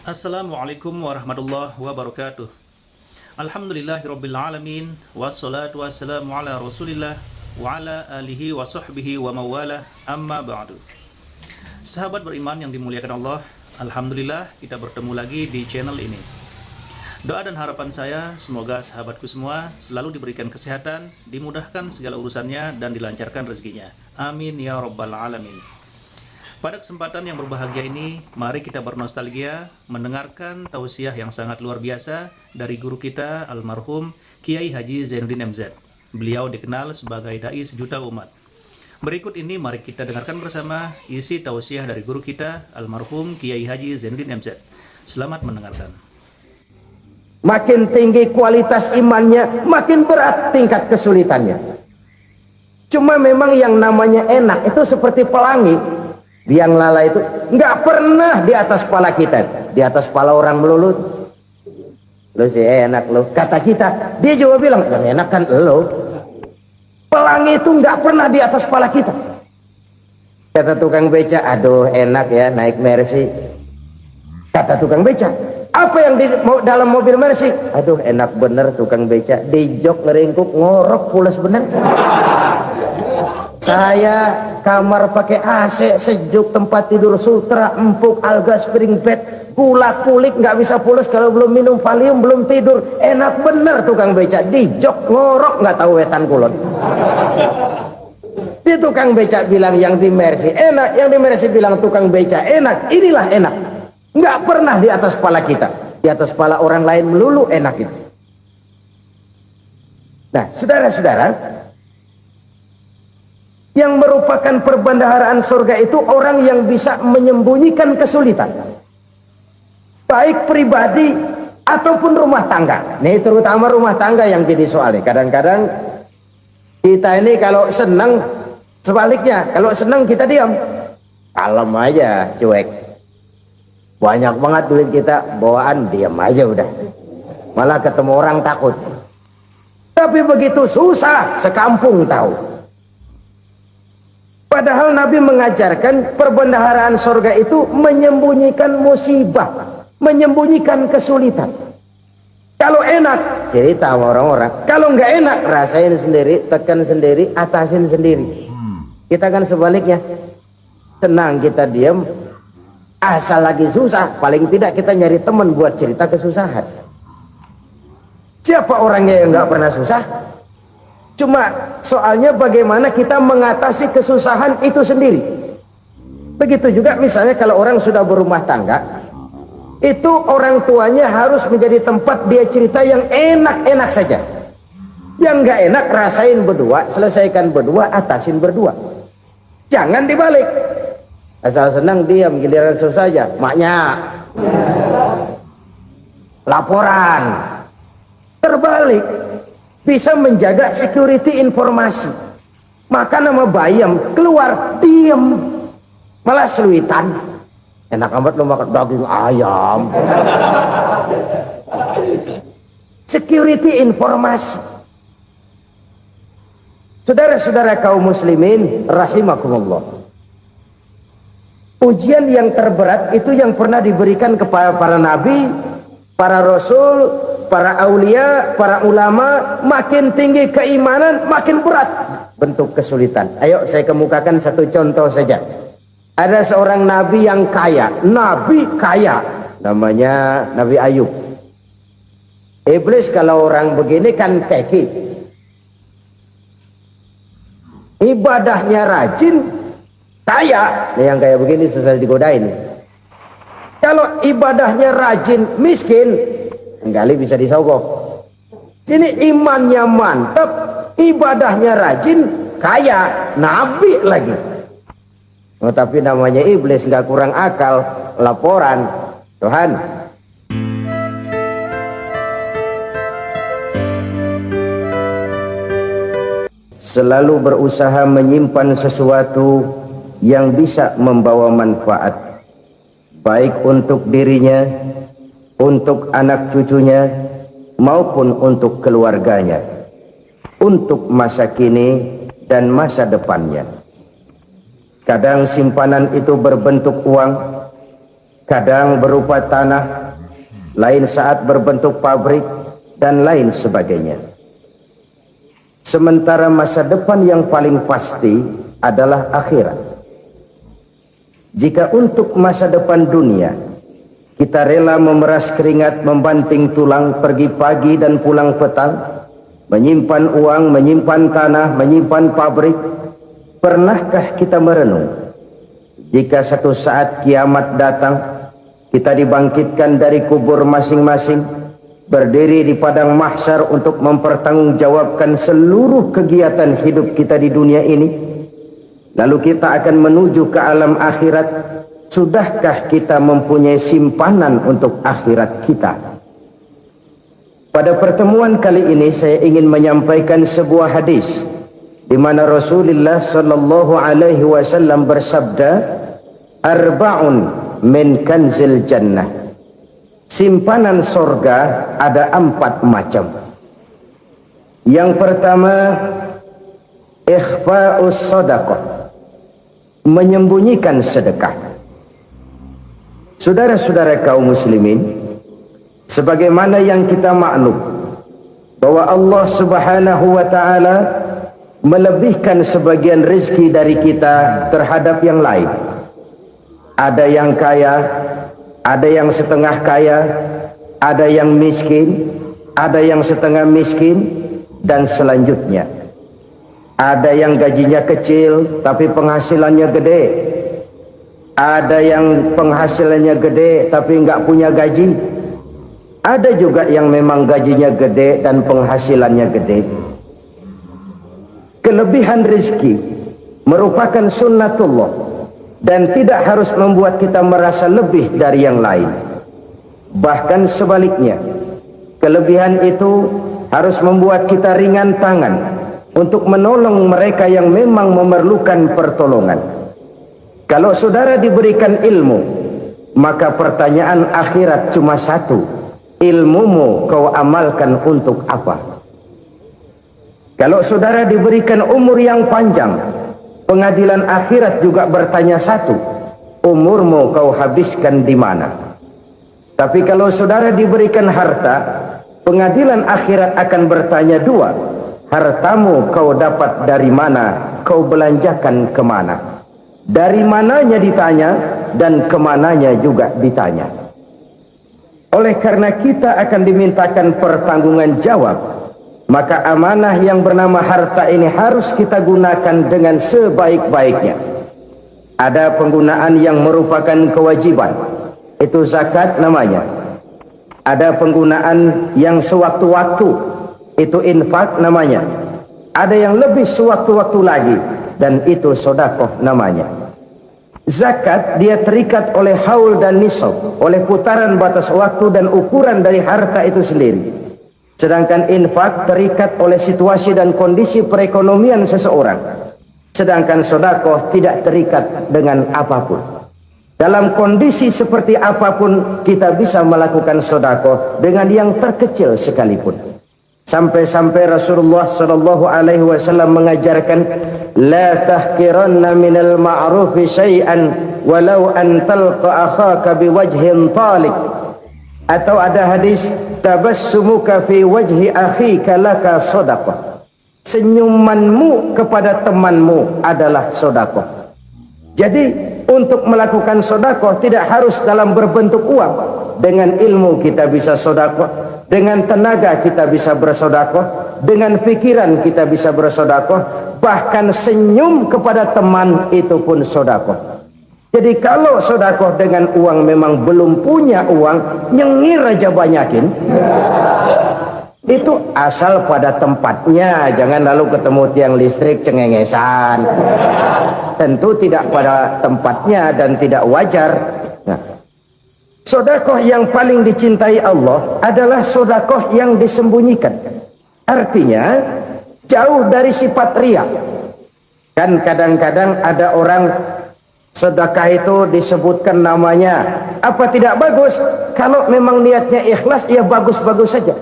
Assalamualaikum warahmatullahi wabarakatuh. Alhamdulillahirabbil alamin wassalatu wassalamu ala Rasulillah wa ala alihi wa sahbihi wa mawalah amma ba'du. Sahabat beriman yang dimuliakan Allah, alhamdulillah kita bertemu lagi di channel ini. Doa dan harapan saya semoga sahabatku semua selalu diberikan kesehatan, dimudahkan segala urusannya dan dilancarkan rezekinya. Amin ya rabbal alamin. Pada kesempatan yang berbahagia ini, mari kita bernostalgia mendengarkan tausiah yang sangat luar biasa dari guru kita almarhum Kiai Haji Zainuddin MZ. Beliau dikenal sebagai dai sejuta umat. Berikut ini mari kita dengarkan bersama isi tausiah dari guru kita almarhum Kiai Haji Zainuddin MZ. Selamat mendengarkan. Makin tinggi kualitas imannya, makin berat tingkat kesulitannya. Cuma memang yang namanya enak itu seperti pelangi. Biang lala itu nggak pernah di atas kepala kita, di atas kepala orang melulu. Lo sih enak lo, kata kita. Dia juga bilang yang enak kan lo. Pelangi itu nggak pernah di atas kepala kita. Kata tukang beca, aduh enak ya naik Mercy. Kata tukang beca, apa yang di dalam mobil Mercy? Aduh enak bener tukang beca, di jok ngeringkuk ngorok pulas bener. Saya kamar pakai AC sejuk, tempat tidur sutra empuk, alga spring bed, gula kulik nggak bisa pulas kalau belum minum Valium, belum tidur. Enak bener tukang beca, di jok ngorok nggak tahu wetan kulon. Si tukang beca bilang yang di Mercy enak, yang di Mercy bilang tukang beca enak. Inilah enak, nggak pernah di atas kepala kita, di atas kepala orang lain melulu enak itu. Nah saudara-saudara, yang merupakan perbendaharaan surga itu orang yang bisa menyembunyikan kesulitan, baik pribadi ataupun rumah tangga. Nih terutama rumah tangga yang jadi soalnya. Kadang-kadang kita ini kalau senang, sebaliknya kalau senang kita diam, kalem aja, cuek. Banyak banget duit kita bawaan, diam aja udah, malah ketemu orang takut. Tapi begitu susah sekampung tahu. Padahal Nabi mengajarkan perbendaharaan surga itu menyembunyikan musibah, menyembunyikan kesulitan. Kalau enak, cerita sama orang-orang. Kalau nggak enak, rasain sendiri, tekan sendiri, atasin sendiri. Kita kan sebaliknya. Tenang kita diam, asal lagi susah, paling tidak kita nyari teman buat cerita kesusahan. Siapa orangnya yang nggak pernah susah? Cuma soalnya bagaimana kita mengatasi kesusahan itu sendiri. Begitu juga misalnya kalau orang sudah berumah tangga, itu orang tuanya harus menjadi tempat dia cerita yang enak-enak saja. Yang nggak enak rasain berdua, selesaikan berdua, atasin berdua. Jangan dibalik. Asal senang diam, giliran susah aja. Maknya laporan. Terbalik. Bisa menjaga security informasi. Maka nama bayam keluar diem, malah seluitan. Enak amat lo makan daging ayam. Security informasi. Saudara-saudara kaum muslimin rahimakumullah, ujian yang terberat itu yang pernah diberikan kepada para nabi, para rasul, para aulia, para ulama. Makin tinggi keimanan, makin berat bentuk kesulitan. Ayo saya kemukakan satu contoh saja. Ada seorang nabi yang kaya, nabi kaya, namanya Nabi Ayub. Iblis kalau orang begini kan keki, ibadahnya rajin, kaya. Nih yang kayak begini susah digodain. Kalau ibadahnya rajin, miskin, kali bisa disogok. Sini imannya mantap, ibadahnya rajin, kaya, nabi lagi. Oh, tapi namanya iblis, nggak kurang akal. Laporan Tuhan, selalu berusaha menyimpan sesuatu yang bisa membawa manfaat, baik untuk dirinya, untuk anak cucunya, maupun untuk keluarganya, untuk masa kini dan masa depannya. Kadang simpanan itu berbentuk uang, kadang berupa tanah, lain saat berbentuk pabrik, dan lain sebagainya. Sementara masa depan yang paling pasti adalah akhirat. Jika untuk masa depan dunia kita rela memeras keringat, membanting tulang, pergi pagi dan pulang petang, menyimpan uang, menyimpan tanah, menyimpan pabrik, pernahkah kita merenung jika satu saat kiamat datang, kita dibangkitkan dari kubur masing-masing, berdiri di padang mahsyar untuk mempertanggungjawabkan seluruh kegiatan hidup kita di dunia ini, lalu kita akan menuju ke alam akhirat. Sudahkah kita mempunyai simpanan untuk akhirat kita? Pada pertemuan kali ini saya ingin menyampaikan sebuah hadis di mana Rasulullah sallallahu alaihi wasallam bersabda, arba'un min kanzil jannah. Simpanan sorga ada 4 macam. Yang pertama, ikhfa'us sadaqah, menyembunyikan sedekah. Saudara-saudara kaum muslimin, sebagaimana yang kita maklum bahwa Allah Subhanahu wa taala melebihkan sebagian rezeki dari kita terhadap yang lain. Ada yang kaya, ada yang setengah kaya, ada yang miskin, ada yang setengah miskin, dan selanjutnya. Ada yang gajinya kecil tapi penghasilannya gede. Ada yang penghasilannya gede tapi nggak punya gaji. Ada juga yang memang gajinya gede dan penghasilannya gede. Kelebihan rezeki merupakan sunnatullah dan tidak harus membuat kita merasa lebih dari yang lain. Bahkan sebaliknya, kelebihan itu harus membuat kita ringan tangan untuk menolong mereka yang memang memerlukan pertolongan. Kalau saudara diberikan ilmu, maka pertanyaan akhirat cuma satu: ilmumu kau amalkan untuk apa? Kalau saudara diberikan umur yang panjang, pengadilan akhirat juga bertanya satu: umurmu kau habiskan di mana? Tapi kalau saudara diberikan harta, pengadilan akhirat akan bertanya dua: hartamu kau dapat dari mana? Kau belanjakan kemana? Dari mananya ditanya dan kemananya juga ditanya. Oleh karena kita akan dimintakan pertanggungan jawab, maka amanah yang bernama harta ini harus kita gunakan dengan sebaik-baiknya. Ada penggunaan yang merupakan kewajiban, itu zakat namanya. Ada penggunaan yang sewaktu-waktu, itu infak namanya. Ada yang lebih sewaktu-waktu lagi, dan itu sedekah namanya. Zakat dia terikat oleh haul dan nisab, oleh putaran batas waktu dan ukuran dari harta itu sendiri. Sedangkan infak terikat oleh situasi dan kondisi perekonomian seseorang. Sedangkan sedekah tidak terikat dengan apapun. Dalam kondisi seperti apapun kita bisa melakukan sedekah dengan yang terkecil sekalipun. Sampai-sampai Rasulullah sallallahu alaihi wasallam mengajarkan, la tahqiranna minal ma'rufi syai'an walau an talqa akhaka biwajhin talik. Atau ada hadis, tabassumuka fi wajhi akhika laka shadaqah. Senyumanmu kepada temanmu adalah sedekah. Jadi untuk melakukan sedekah tidak harus dalam berbentuk uang. Dengan ilmu kita bisa sedekah, dengan tenaga kita bisa bersedekah, dengan pikiran kita bisa bersedekah, bahkan senyum kepada teman itu pun sedekah. Jadi kalau sedekah dengan uang memang belum punya uang, nyengir aja banyakin. Itu asal pada tempatnya, jangan lalu ketemu tiang listrik cengengesan. Tentu tidak pada tempatnya dan tidak wajar. Nah, sedekah yang paling dicintai Allah adalah sedekah yang disembunyikan. Artinya jauh dari sifat riya. Kan kadang-kadang ada orang sedekah itu disebutkan namanya. Apa tidak bagus? Kalau memang niatnya ikhlas, ya bagus-bagus saja.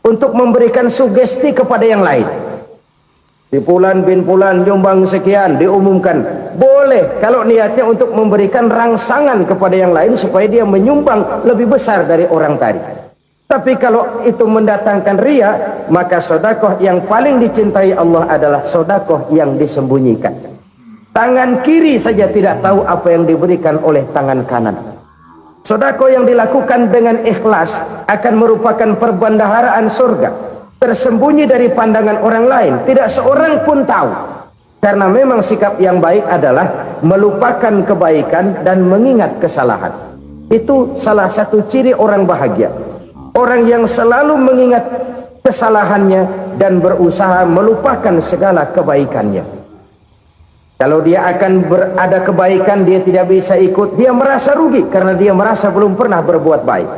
Untuk memberikan sugesti kepada yang lain. Si Fulan bin Fulan nyumbang sekian, diumumkan. Boleh kalau niatnya untuk memberikan rangsangan kepada yang lain supaya dia menyumbang lebih besar dari orang tadi. Tapi kalau itu mendatangkan riya, maka sedekah yang paling dicintai Allah adalah sedekah yang disembunyikan. Tangan kiri saja tidak tahu apa yang diberikan oleh tangan kanan. Sedekah yang dilakukan dengan ikhlas akan merupakan perbendaharaan surga, tersembunyi dari pandangan orang lain, tidak seorang pun tahu. Karena memang sikap yang baik adalah melupakan kebaikan dan mengingat kesalahan. Itu salah satu ciri orang bahagia. Orang yang selalu mengingat kesalahannya dan berusaha melupakan segala kebaikannya. Kalau dia akan ada kebaikan, dia tidak bisa ikut, dia merasa rugi karena dia merasa belum pernah berbuat baik.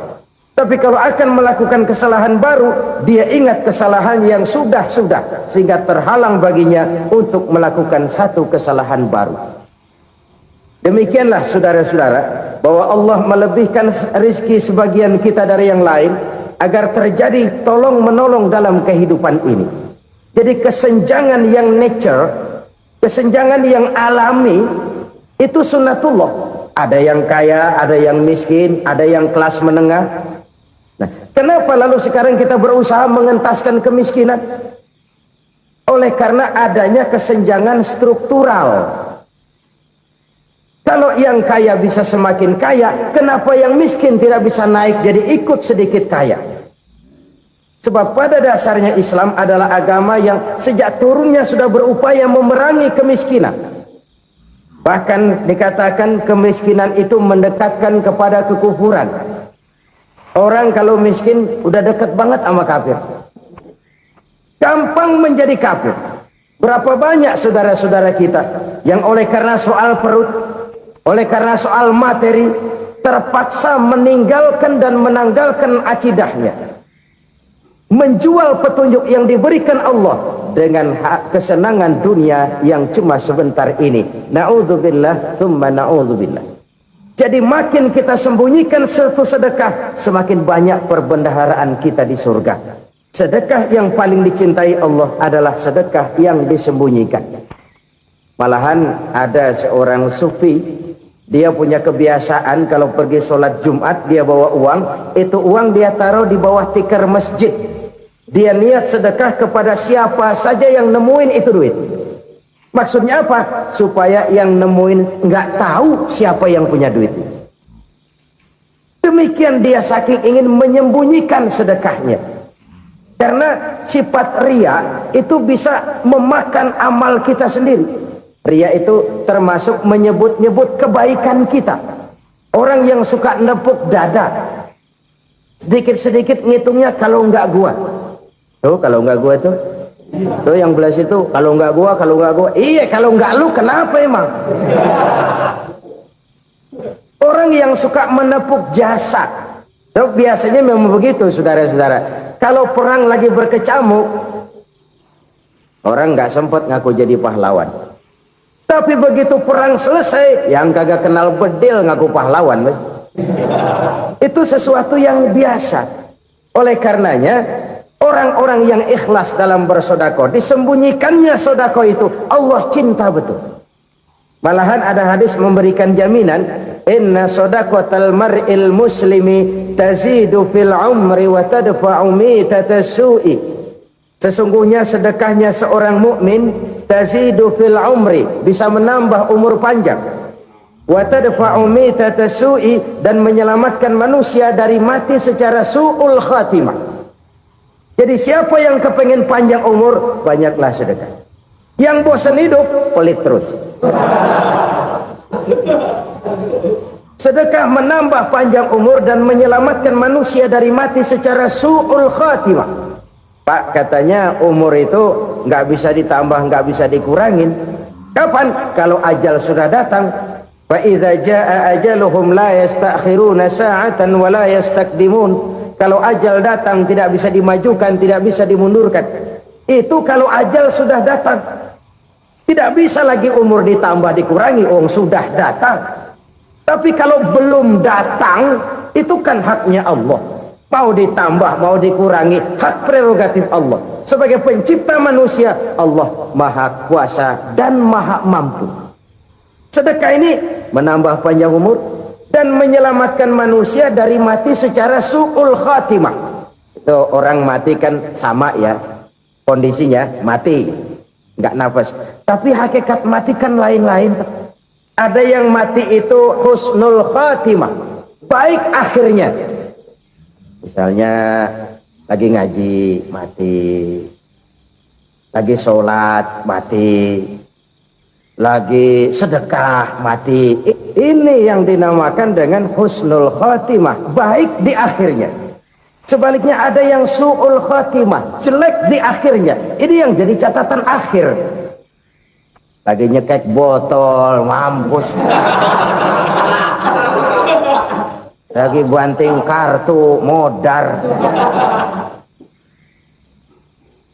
Tapi kalau akan melakukan kesalahan baru, dia ingat kesalahan yang sudah-sudah, sehingga terhalang baginya untuk melakukan satu kesalahan baru. Demikianlah saudara-saudara, bahwa Allah melebihkan rizki sebagian kita dari yang lain, agar terjadi tolong-menolong dalam kehidupan ini. Jadi kesenjangan yang nature, kesenjangan yang alami, itu sunnatullah. Ada yang kaya, ada yang miskin, ada yang kelas menengah. Nah, kenapa lalu sekarang kita berusaha mengentaskan kemiskinan? Oleh karena adanya kesenjangan struktural. Kalau yang kaya bisa semakin kaya, kenapa yang miskin tidak bisa naik jadi ikut sedikit kaya? Sebab pada dasarnya Islam adalah agama yang sejak turunnya sudah berupaya memerangi kemiskinan. Bahkan dikatakan kemiskinan itu mendekatkan kepada kekufuran. Orang kalau miskin udah dekat banget sama kafir. Gampang menjadi kafir. Berapa banyak saudara-saudara kita yang oleh karena soal perut, oleh karena soal materi, terpaksa meninggalkan dan menanggalkan akidahnya, menjual petunjuk yang diberikan Allah dengan kesenangan dunia yang cuma sebentar ini. Na'udzubillah thumma na'udzubillah. Jadi makin kita sembunyikan satu sedekah, semakin banyak perbendaharaan kita di surga. Sedekah yang paling dicintai Allah adalah sedekah yang disembunyikan. Malahan ada seorang sufi, dia punya kebiasaan kalau pergi sholat Jumat dia bawa uang, itu uang dia taruh di bawah tikar masjid. Dia niat sedekah kepada siapa saja yang nemuin itu duit. Maksudnya apa? Supaya yang nemuin nggak tahu siapa yang punya duit. Demikian dia saking ingin menyembunyikan sedekahnya. Karena sifat riya itu bisa memakan amal kita sendiri. Riya itu termasuk menyebut-nyebut kebaikan kita. Orang yang suka nepuk dada, sedikit-sedikit ngitungnya kalau nggak gua. Tuh kalau nggak gua tuh yang belah situ, kalau nggak gua, kalau nggak gua. Iya, kalau nggak lu kenapa emang? Orang yang suka menepuk jasa, tuh biasanya memang begitu, saudara-saudara. Kalau perang lagi berkecamuk, orang nggak sempat ngaku jadi pahlawan. Tapi begitu perang selesai, yang kagak kenal bedil ngaku pahlawan, mas. Itu sesuatu yang biasa. Oleh karenanya, orang-orang yang ikhlas dalam bersedekah, disembunyikannya sedekah itu, Allah cinta betul. Malahan ada hadis memberikan jaminan, inna sedaqatal mar'il muslimi tazidu fil umri wa tadfa'u mitatas su'i. Sesungguhnya sedekahnya seorang mukmin tazidu fil umri, bisa menambah umur panjang, wa tadfa'u mitatas su'i, dan menyelamatkan manusia dari mati secara su'ul khatimah. Jadi siapa yang kepengen panjang umur, banyaklah sedekah. Yang bosan hidup, pelit terus. Sedekah menambah panjang umur dan menyelamatkan manusia dari mati secara su'ul khatimah. Pak, katanya umur itu nggak bisa ditambah, nggak bisa dikurangin. Kapan? Kalau ajal sudah datang. Fa idza jaa ajaluhum la yastakhiruna sa'atan wa la yastakdimun. Kalau ajal datang tidak bisa dimajukan, tidak bisa dimundurkan. Itu kalau ajal sudah datang. Tidak bisa lagi umur ditambah dikurangi, sudah datang. Tapi kalau belum datang, itu kan haknya Allah. Mau ditambah, mau dikurangi, hak prerogatif Allah. Sebagai pencipta manusia, Allah maha kuasa dan maha mampu. Sedekah ini menambah panjang umur dan menyelamatkan manusia dari mati secara su'ul khatimah. Itu orang mati kan sama ya kondisinya, mati nggak nafas, tapi hakikat mati kan lain-lain. Ada yang mati itu husnul khatimah, baik akhirnya. Misalnya lagi ngaji mati, lagi sholat mati, lagi sedekah mati. Ini yang dinamakan dengan husnul khatimah, baik di akhirnya. Sebaliknya ada yang su'ul khatimah, jelek di akhirnya. Ini yang jadi catatan akhir. Lagi nyekek botol, mampus. Lagi banting kartu, modar.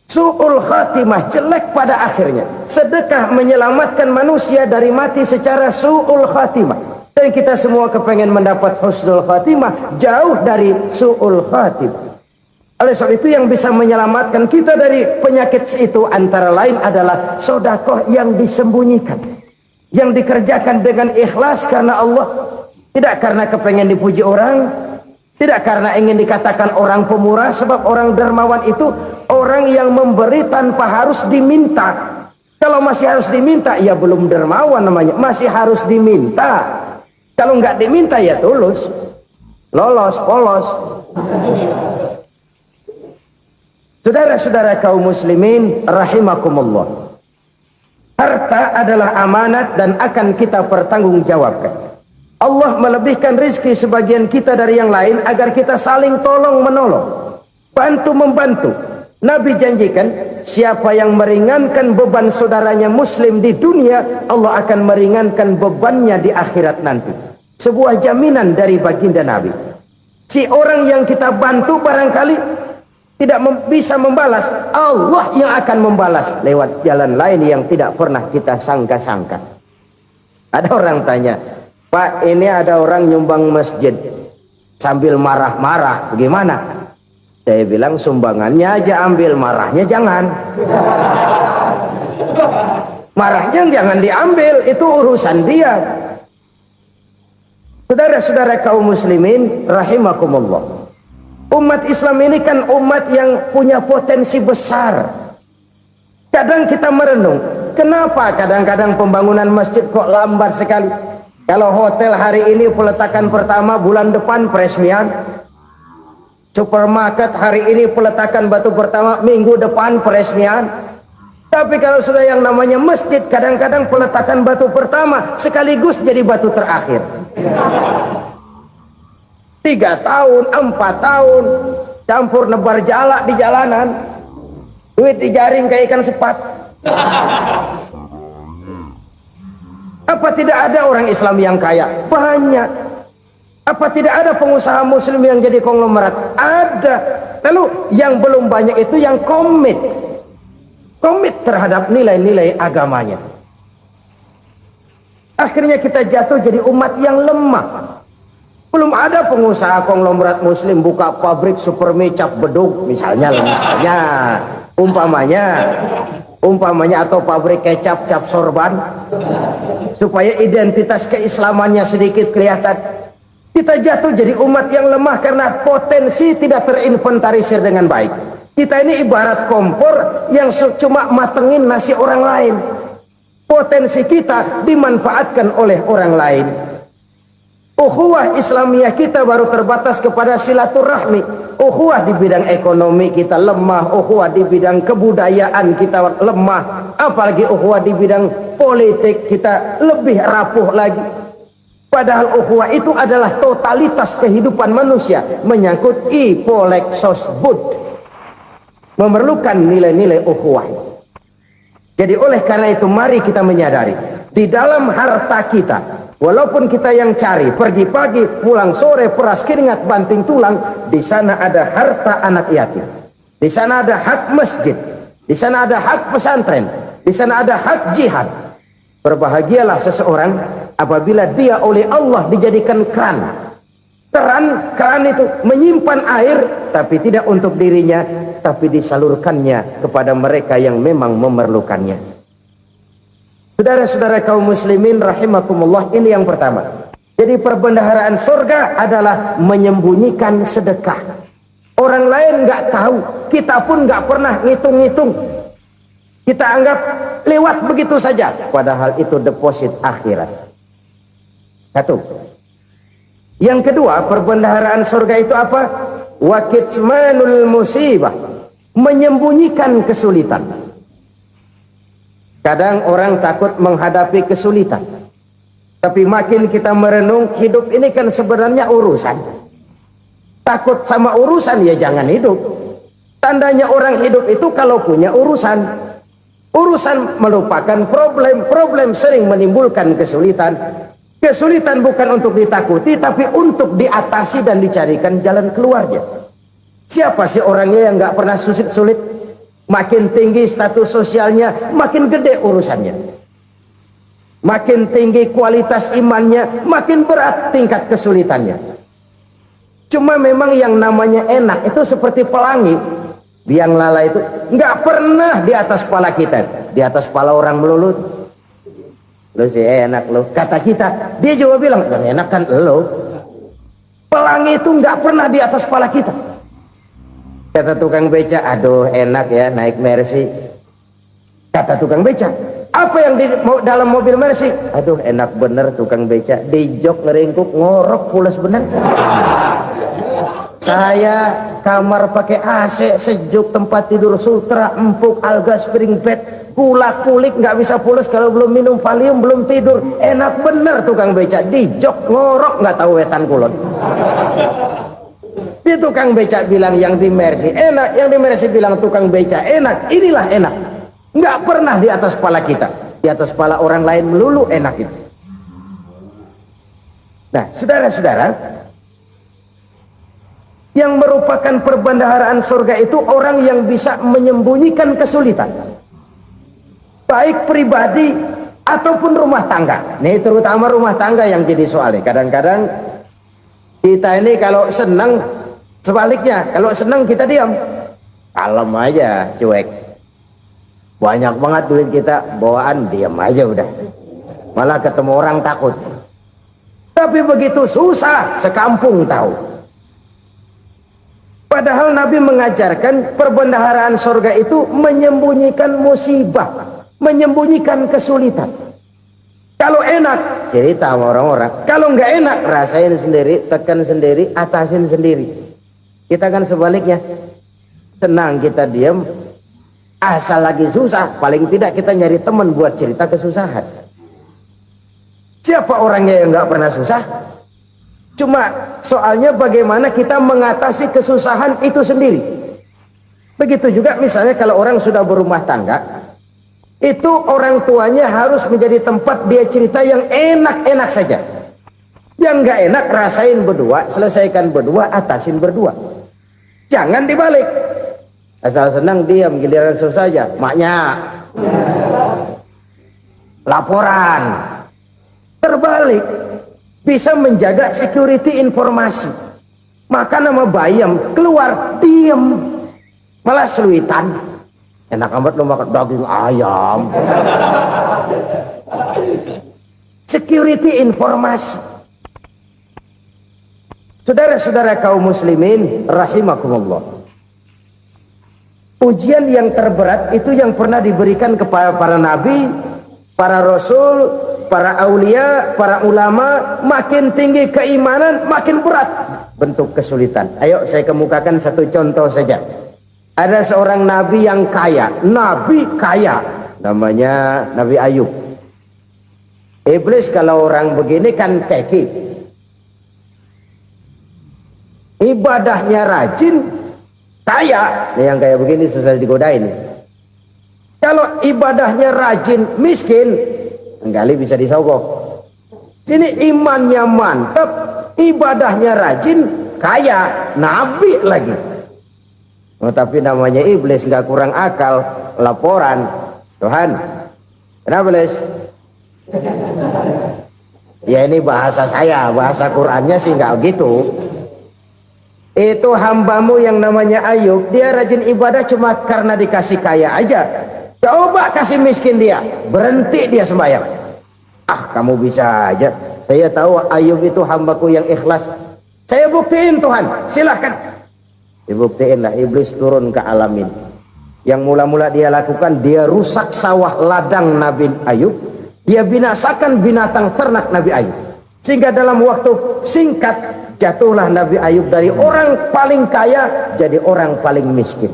Su'ul khatimah, jelek pada akhirnya. Sedekah menyelamatkan manusia dari mati secara su'ul khatimah. Dan kita semua kepengen mendapat husnul khatimah, jauh dari su'ul khatimah. Oleh sebab itu yang bisa menyelamatkan kita dari penyakit itu antara lain adalah sedekah yang disembunyikan, yang dikerjakan dengan ikhlas karena Allah, tidak karena kepengen dipuji orang, tidak karena ingin dikatakan orang pemurah. Sebab orang dermawan itu orang yang memberi tanpa harus diminta. Kalau masih harus diminta, ya belum dermawan namanya, masih harus diminta. Kalau nggak diminta ya tulus, lolos, polos. Saudara-saudara kaum muslimin rahimakumullah, harta adalah amanat dan akan kita pertanggungjawabkan. Allah melebihkan rizki sebagian kita dari yang lain agar kita saling tolong menolong, bantu membantu. Nabi janjikan siapa yang meringankan beban saudaranya muslim di dunia, Allah akan meringankan bebannya di akhirat nanti. Sebuah jaminan dari baginda Nabi. Si orang yang kita bantu barangkali tidak bisa membalas, Allah yang akan membalas lewat jalan lain yang tidak pernah kita sangka-sangka. Ada orang tanya, Pak, ini ada orang nyumbang masjid sambil marah-marah, bagaimana? Saya bilang sumbangannya aja ambil, marahnya jangan. Marahnya jangan diambil, itu urusan dia. Saudara-saudara kaum muslimin rahimakumullah, umat Islam ini kan umat yang punya potensi besar. Kadang kita merenung, kenapa kadang-kadang pembangunan masjid kok lambat sekali? Kalau hotel hari ini peletakan pertama, bulan depan peresmian. Supermarket hari ini peletakan batu pertama, minggu depan peresmian. Tapi kalau sudah yang namanya masjid, kadang-kadang peletakan batu pertama sekaligus jadi batu terakhir. 3 tahun, 4 tahun, campur nebar jalak di jalanan, duit dijaring kayak ikan sepat. Apa tidak ada orang Islam yang kaya? Banyak. Apa tidak ada pengusaha muslim yang jadi konglomerat? Ada. Lalu yang belum banyak itu yang komit terhadap nilai-nilai agamanya. Akhirnya kita jatuh jadi umat yang lemah. Belum ada pengusaha konglomerat muslim buka pabrik supermi cap beduk misalnya umpamanya atau pabrik kecap cap sorban supaya identitas keislamannya sedikit kelihatan. Kita jatuh jadi umat yang lemah karena potensi tidak terinventarisir dengan baik. Kita ini ibarat kompor yang cuma matengin nasi orang lain. Potensi kita dimanfaatkan oleh orang lain. Ukhuwah Islamiyah kita baru terbatas kepada silaturahmi. Ukhuwah di bidang ekonomi kita lemah, ukhuwah di bidang kebudayaan kita lemah, apalagi ukhuwah di bidang politik kita lebih rapuh lagi. Padahal ukhuwah itu adalah totalitas kehidupan manusia, menyangkut ipolexosbud, memerlukan nilai-nilai ukhuwah. Jadi oleh karena itu mari kita menyadari di dalam harta kita, walaupun kita yang cari pergi pagi pulang sore peras keringat banting tulang, di sana ada harta anak yatim, di sana ada hak masjid, di sana ada hak pesantren, di sana ada hak jihad. Berbahagialah seseorang apabila dia oleh Allah dijadikan keran keran itu menyimpan air, tapi tidak untuk dirinya, tapi disalurkannya kepada mereka yang memang memerlukannya. Saudara-saudara kaum muslimin rahimakumullah, ini yang pertama. Jadi perbendaharaan surga adalah menyembunyikan sedekah. Orang lain nggak tahu, kita pun nggak pernah ngitung-ngitung. Kita anggap lewat begitu saja, padahal itu deposit akhirat. Satu. Yang kedua, perbendaharaan surga itu apa? Wa kitmanul musibah, menyembunyikan kesulitan. Kadang orang takut menghadapi kesulitan, tapi makin kita merenung, hidup ini kan sebenarnya urusan. Takut sama urusan, ya jangan hidup. Tandanya orang hidup itu kalau punya urusan. Urusan melupakan problem, problem sering menimbulkan kesulitan. Kesulitan bukan untuk ditakuti, tapi untuk diatasi dan dicarikan jalan keluarnya. Siapa sih orangnya yang nggak pernah sulit-sulit? Makin tinggi status sosialnya, makin gede urusannya. Makin tinggi kualitas imannya, makin berat tingkat kesulitannya. Cuma memang yang namanya enak itu seperti pelangi. Biang lala itu nggak pernah di atas kepala kita, di atas kepala orang melulu. Lo sih enak lo, kata kita. Dia juga bilang, yang enak kan lo. Pelangi itu nggak pernah di atas kepala kita. Kata tukang beca, aduh enak ya naik Mercy. Kata tukang beca, apa yang di dalam mobil Mercy? Aduh enak bener tukang beca, di jok ngeringkuk ngorok pulas bener. Saya kamar pakai AC sejuk, tempat tidur sutra empuk, alga spring bed, kulak kulik nggak bisa pulas kalau belum minum Valium, belum tidur. Enak bener tukang beca, di jok ngorok nggak tahu wetan kulon. Si tukang beca bilang yang di Mercy enak, yang di Mercy bilang tukang beca enak. Inilah enak, nggak pernah di atas kepala kita, di atas kepala orang lain melulu enak itu. Nah saudara-saudara, yang merupakan perbendaharaan surga itu orang yang bisa menyembunyikan kesulitan, baik pribadi ataupun rumah tangga. Nih terutama rumah tangga yang jadi soalnya. Kadang-kadang kita ini kalau senang, sebaliknya kalau senang kita diam, kalem aja, cuek. Banyak banget duit kita bawaan, diam aja udah. Malah ketemu orang takut. Tapi begitu susah, sekampung tahu. Padahal Nabi mengajarkan perbendaharaan surga itu menyembunyikan musibah, menyembunyikan kesulitan. Kalau enak, cerita sama orang-orang. Kalau nggak enak, rasain sendiri, tekan sendiri, atasin sendiri. Kita kan sebaliknya, tenang kita diam, asal lagi susah, paling tidak kita nyari teman buat cerita kesusahan. Siapa orangnya yang nggak pernah susah? Cuma soalnya bagaimana kita mengatasi kesusahan itu sendiri. Begitu juga misalnya kalau orang sudah berumah tangga, itu orang tuanya harus menjadi tempat dia cerita yang enak-enak saja. Yang nggak enak rasain berdua, selesaikan berdua, atasin berdua. Jangan dibalik. Asal senang diam, giliran susah aja. Maknya laporan. Terbalik. Bisa menjaga security informasi. Maka nama bayam keluar diem, malah seluitan. Enak amat lo makan daging ayam. Security informasi. Saudara-saudara kaum muslimin rahimakumullah, ujian yang terberat itu yang pernah diberikan kepada para nabi, para rasul, para aulia, para ulama. Makin tinggi keimanan, makin berat bentuk kesulitan. Ayo saya kemukakan satu contoh saja. Ada seorang nabi yang kaya, nabi kaya, namanya Nabi Ayub. Iblis kalau orang begini kan keki, ibadahnya rajin, kaya. Nih yang kayak begini susah digodain. Kalau ibadahnya rajin, miskin, kali bisa disogok. Sini imannya mantap, ibadahnya rajin, kaya, nabi lagi. Oh, tapi namanya iblis, nggak kurang akal. Laporan, Tuhan, kenapa iblis? Ya ini bahasa saya, bahasa Qur'annya sih nggak gitu. Itu hambamu yang namanya Ayub, dia rajin ibadah cuma karena dikasih kaya aja. Coba kasih miskin dia, berhenti dia sembahyang. Ah, kamu bisa aja. Saya tahu Ayub itu hambaku yang ikhlas. Saya buktiin Tuhan, silahkan. Dibuktiin lah, iblis turun ke alam ini. Yang mula-mula dia lakukan, dia rusak sawah ladang Nabi Ayub. Dia binasakan binatang ternak Nabi Ayub. Sehingga dalam waktu singkat jatuhlah Nabi Ayub dari orang paling kaya jadi orang paling miskin.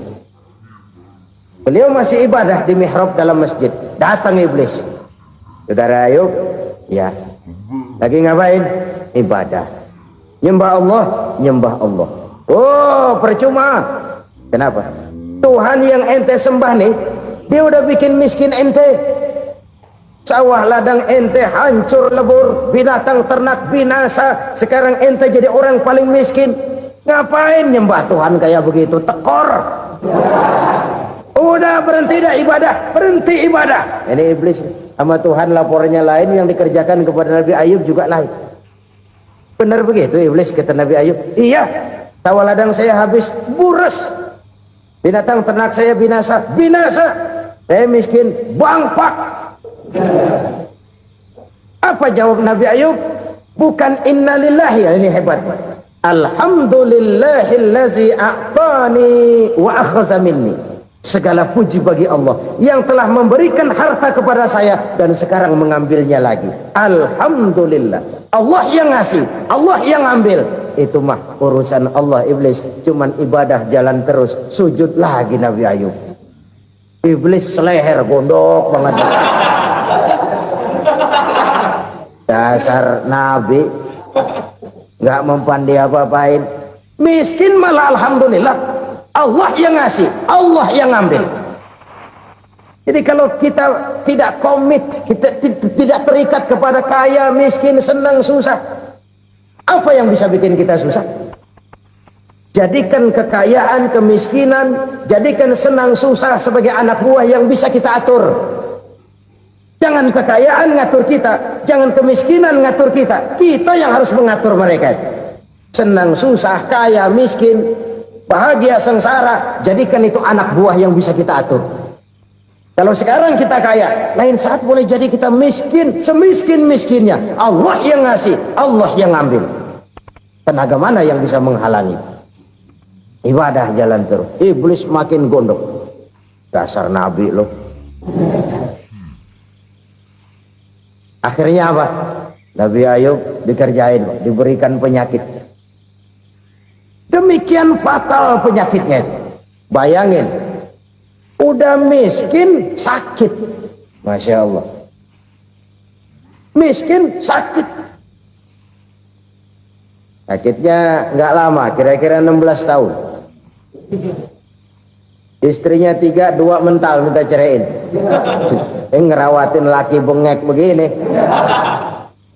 Beliau masih ibadah di mihrab dalam masjid. Datang iblis. Saudara Ayub, ya. Lagi ngapain? Ibadah. Nyembah Allah, nyembah Allah. Oh, percuma. Kenapa? Tuhan yang ente sembah nih, dia udah bikin miskin ente. Sawah ladang ente hancur lebur, binatang ternak binasa. Sekarang ente jadi orang paling miskin. Ngapain nyembah Tuhan kayak begitu? Tekor. Udah berhenti dah ibadah, berhenti ibadah. Ini iblis sama Tuhan laporannya lain, yang dikerjakan kepada Nabi Ayub juga lain. Benar begitu iblis, kata Nabi Ayub. Iya, sawah ladang saya habis buras, binatang ternak saya binasa, binasa. Saya miskin, bangpak. Apa jawab Nabi Ayub? Bukan innalillahi, ini hebat. Alhamdulillahillazi a'tani wa akhadha minni. Segala puji bagi Allah yang telah memberikan harta kepada saya dan sekarang mengambilnya lagi. Alhamdulillah. Allah yang ngasih, Allah yang ambil. Itu mah urusan Allah. Iblis cuman ibadah jalan terus, sujud lagi Nabi Ayub. Iblis seleher gondok banget. Dasar Nabi nggak mempan dia apa-apain. Miskin malah alhamdulillah. Allah yang ngasih, Allah yang ambil. Jadi kalau kita tidak komit, kita tidak terikat kepada kaya, miskin, senang, susah, apa yang bisa bikin kita susah? Jadikan kekayaan, kemiskinan, jadikan senang susah sebagai anak buah yang bisa kita atur. Jangan kekayaan ngatur kita, jangan kemiskinan ngatur kita. Kita yang harus mengatur mereka. Senang susah, kaya miskin, bahagia sengsara, jadikan itu anak buah yang bisa kita atur. Kalau sekarang kita kaya, lain saat boleh jadi kita miskin, semiskin-miskinnya. Allah yang ngasih, Allah yang ambil. Tenaga mana yang bisa menghalangi? Ibadah jalan terus. Iblis makin gondok. Dasar Nabi loh. Akhirnya apa? Nabi Ayub dikerjain, diberikan penyakit. Demikian fatal penyakitnya. Bayangin, udah miskin sakit. Masya Allah. Miskin sakit. Sakitnya nggak lama, kira-kira 16 tahun. Istrinya 3, 2 mental minta ceraiin. Ngerawatin laki bengek begini.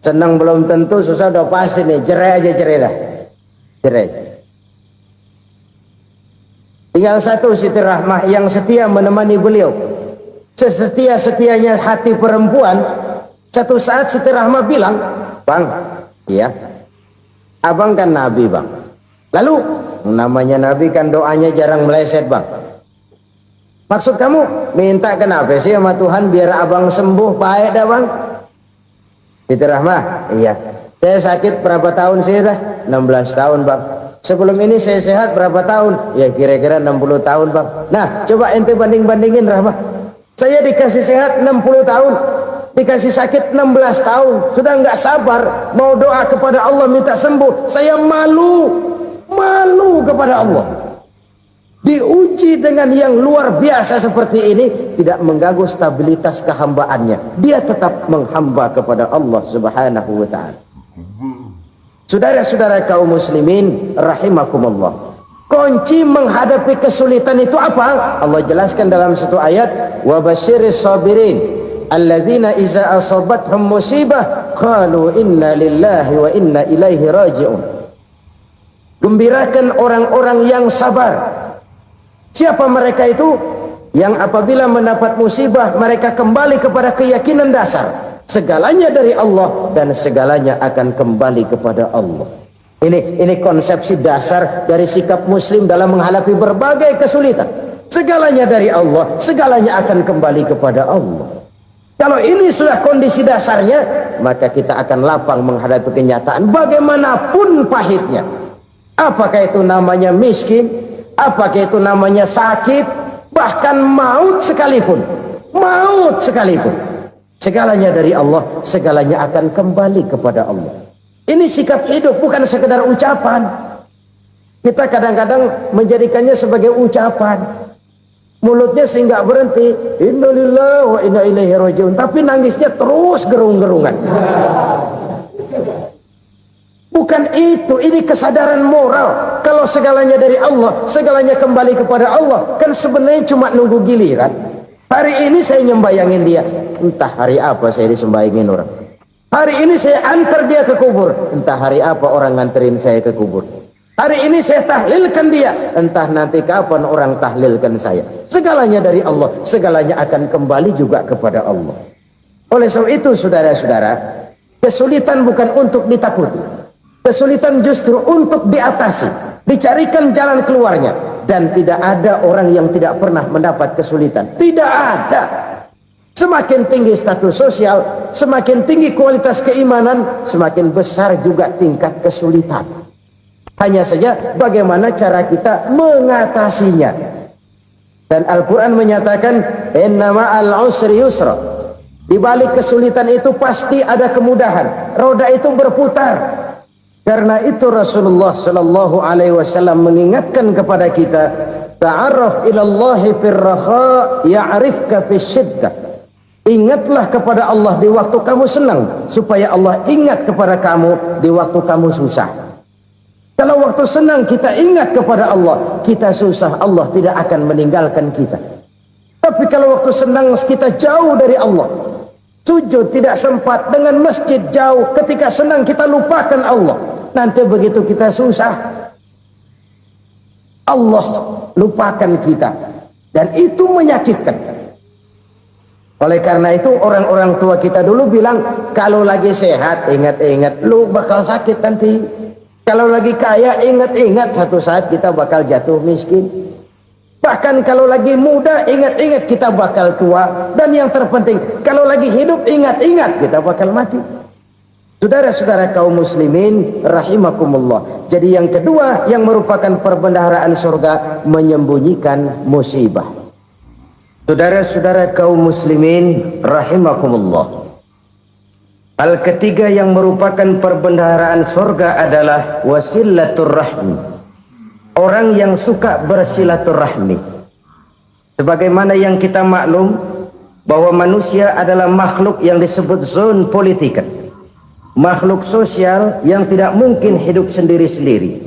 Senang belum tentu, susah udah pasti nih. Cerai aja, cerai dah. Cerai. Tinggal satu Siti Rahmah yang setia menemani beliau. Sesetia-setianya hati perempuan. Satu saat Siti Rahmah bilang, "Bang, iya, abang kan Nabi bang. Lalu namanya Nabi kan doanya jarang meleset bang. Maksud kamu minta kenapa sih sama Tuhan biar abang sembuh baik dah bang?" Siti Rahmah, iya. Saya sakit berapa tahun sih dah? 16 tahun bang. Sebelum ini saya sehat berapa tahun? Ya kira-kira 60 tahun bang. Nah coba ente banding-bandingin Rahmah. Saya dikasih sehat 60 tahun, dikasih sakit 16 tahun. Sudah nggak sabar mau doa kepada Allah minta sembuh. Saya malu kepada Allah. Diuji dengan yang luar biasa seperti ini, tidak mengganggu stabilitas kehambaannya. Dia tetap menghamba kepada Allah Subhanahu wa ta'ala. Saudara-saudara kaum muslimin rahimakumullah, kunci menghadapi kesulitan itu apa? Allah jelaskan dalam satu ayat, wa basyiris sabirin alladzina iza asabathum musibah qalu inna lillahi wa inna ilaihi raji'un. Gembirakan orang-orang yang sabar. Siapa mereka itu? Yang apabila mendapat musibah mereka kembali kepada keyakinan dasar. segalanya dari Allah, dan segalanya akan kembali kepada Allah. Ini konsepsi dasar dari sikap muslim dalam menghadapi berbagai kesulitan. Segalanya dari Allah, segalanya akan kembali kepada Allah. Kalau ini sudah kondisi dasarnya, maka kita akan lapang menghadapi kenyataan bagaimanapun pahitnya. Apakah itu namanya miskin, apakah itu namanya sakit, bahkan maut sekalipun. Maut sekalipun. Segalanya dari Allah, segalanya akan kembali kepada Allah. Ini sikap hidup, bukan sekedar ucapan. Kita kadang-kadang menjadikannya sebagai ucapan. Mulutnya sehingga berhenti, innalillahi wa inna ilaihi rajiun, tapi nangisnya terus gerung-gerungan. Bukan itu, ini kesadaran moral. Kalau segalanya dari Allah, segalanya kembali kepada Allah, kan sebenarnya cuma nunggu giliran. Hari ini saya nyembayangin dia, entah hari apa saya disembayangin orang. Hari ini saya antar dia ke kubur, entah hari apa orang nganterin saya ke kubur. Hari ini saya tahlilkan dia, entah nanti kapan orang tahlilkan saya. Segalanya dari Allah, segalanya akan kembali juga kepada Allah. Oleh sebab itu saudara-saudara, kesulitan bukan untuk ditakuti. Kesulitan justru untuk diatasi, dicarikan jalan keluarnya. Dan tidak ada orang yang tidak pernah mendapat kesulitan. Tidak ada. Semakin tinggi status sosial, semakin tinggi kualitas keimanan, semakin besar juga tingkat kesulitan. Hanya saja bagaimana cara kita mengatasinya. Dan Al-Quran menyatakan, inna ma'al usri yusra. Di balik kesulitan itu pasti ada kemudahan. Roda itu berputar. Karena itu Rasulullah Sallallahu Alaihi Wasallam mengingatkan kepada kita, ta'arraf ilallahi firraha ya'rifka fisyiddah. Ingatlah kepada Allah di waktu kamu senang, supaya Allah ingat kepada kamu di waktu kamu susah. Kalau waktu senang kita ingat kepada Allah, kita susah, Allah tidak akan meninggalkan kita. Tapi kalau waktu senang kita jauh dari Allah, sujud tidak sempat, dengan masjid jauh, ketika senang kita lupakan Allah. Nanti begitu kita susah, Allah lupakan kita. Dan itu menyakitkan. Oleh karena itu orang-orang tua kita dulu bilang, kalau lagi sehat ingat-ingat lu bakal sakit nanti. Kalau lagi kaya ingat-ingat satu saat kita bakal jatuh miskin. Bahkan kalau lagi muda ingat-ingat kita bakal tua. Dan yang terpenting, kalau lagi hidup ingat-ingat kita bakal mati. Saudara-saudara kaum muslimin rahimakumullah. Jadi yang kedua yang merupakan perbendaharaan surga, menyembunyikan musibah. Saudara-saudara kaum muslimin rahimakumullah. Hal ketiga yang merupakan perbendaharaan surga adalah wasilatur rahmi. Orang yang suka bersilaturahmi. Sebagaimana yang kita maklum bahwa manusia adalah makhluk yang disebut zon politika. Makhluk sosial yang tidak mungkin hidup sendiri-sendiri.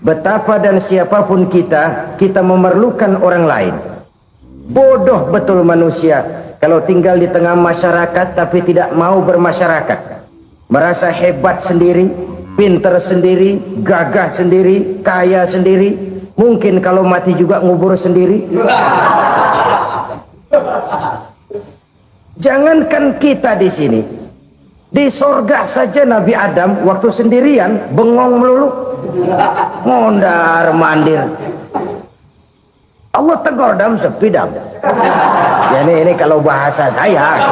Betapa dan siapapun kita memerlukan orang lain. Bodoh betul manusia kalau tinggal di tengah masyarakat tapi tidak mau bermasyarakat. Merasa hebat sendiri, pinter sendiri, gagah sendiri, kaya sendiri. Mungkin kalau mati juga ngubur sendiri. Jangankan kita di sini, di sorga saja Nabi Adam waktu sendirian bengong melulu, ngondar mandir. Allah tegur dam sepi dam. Ini kalau bahasa saya,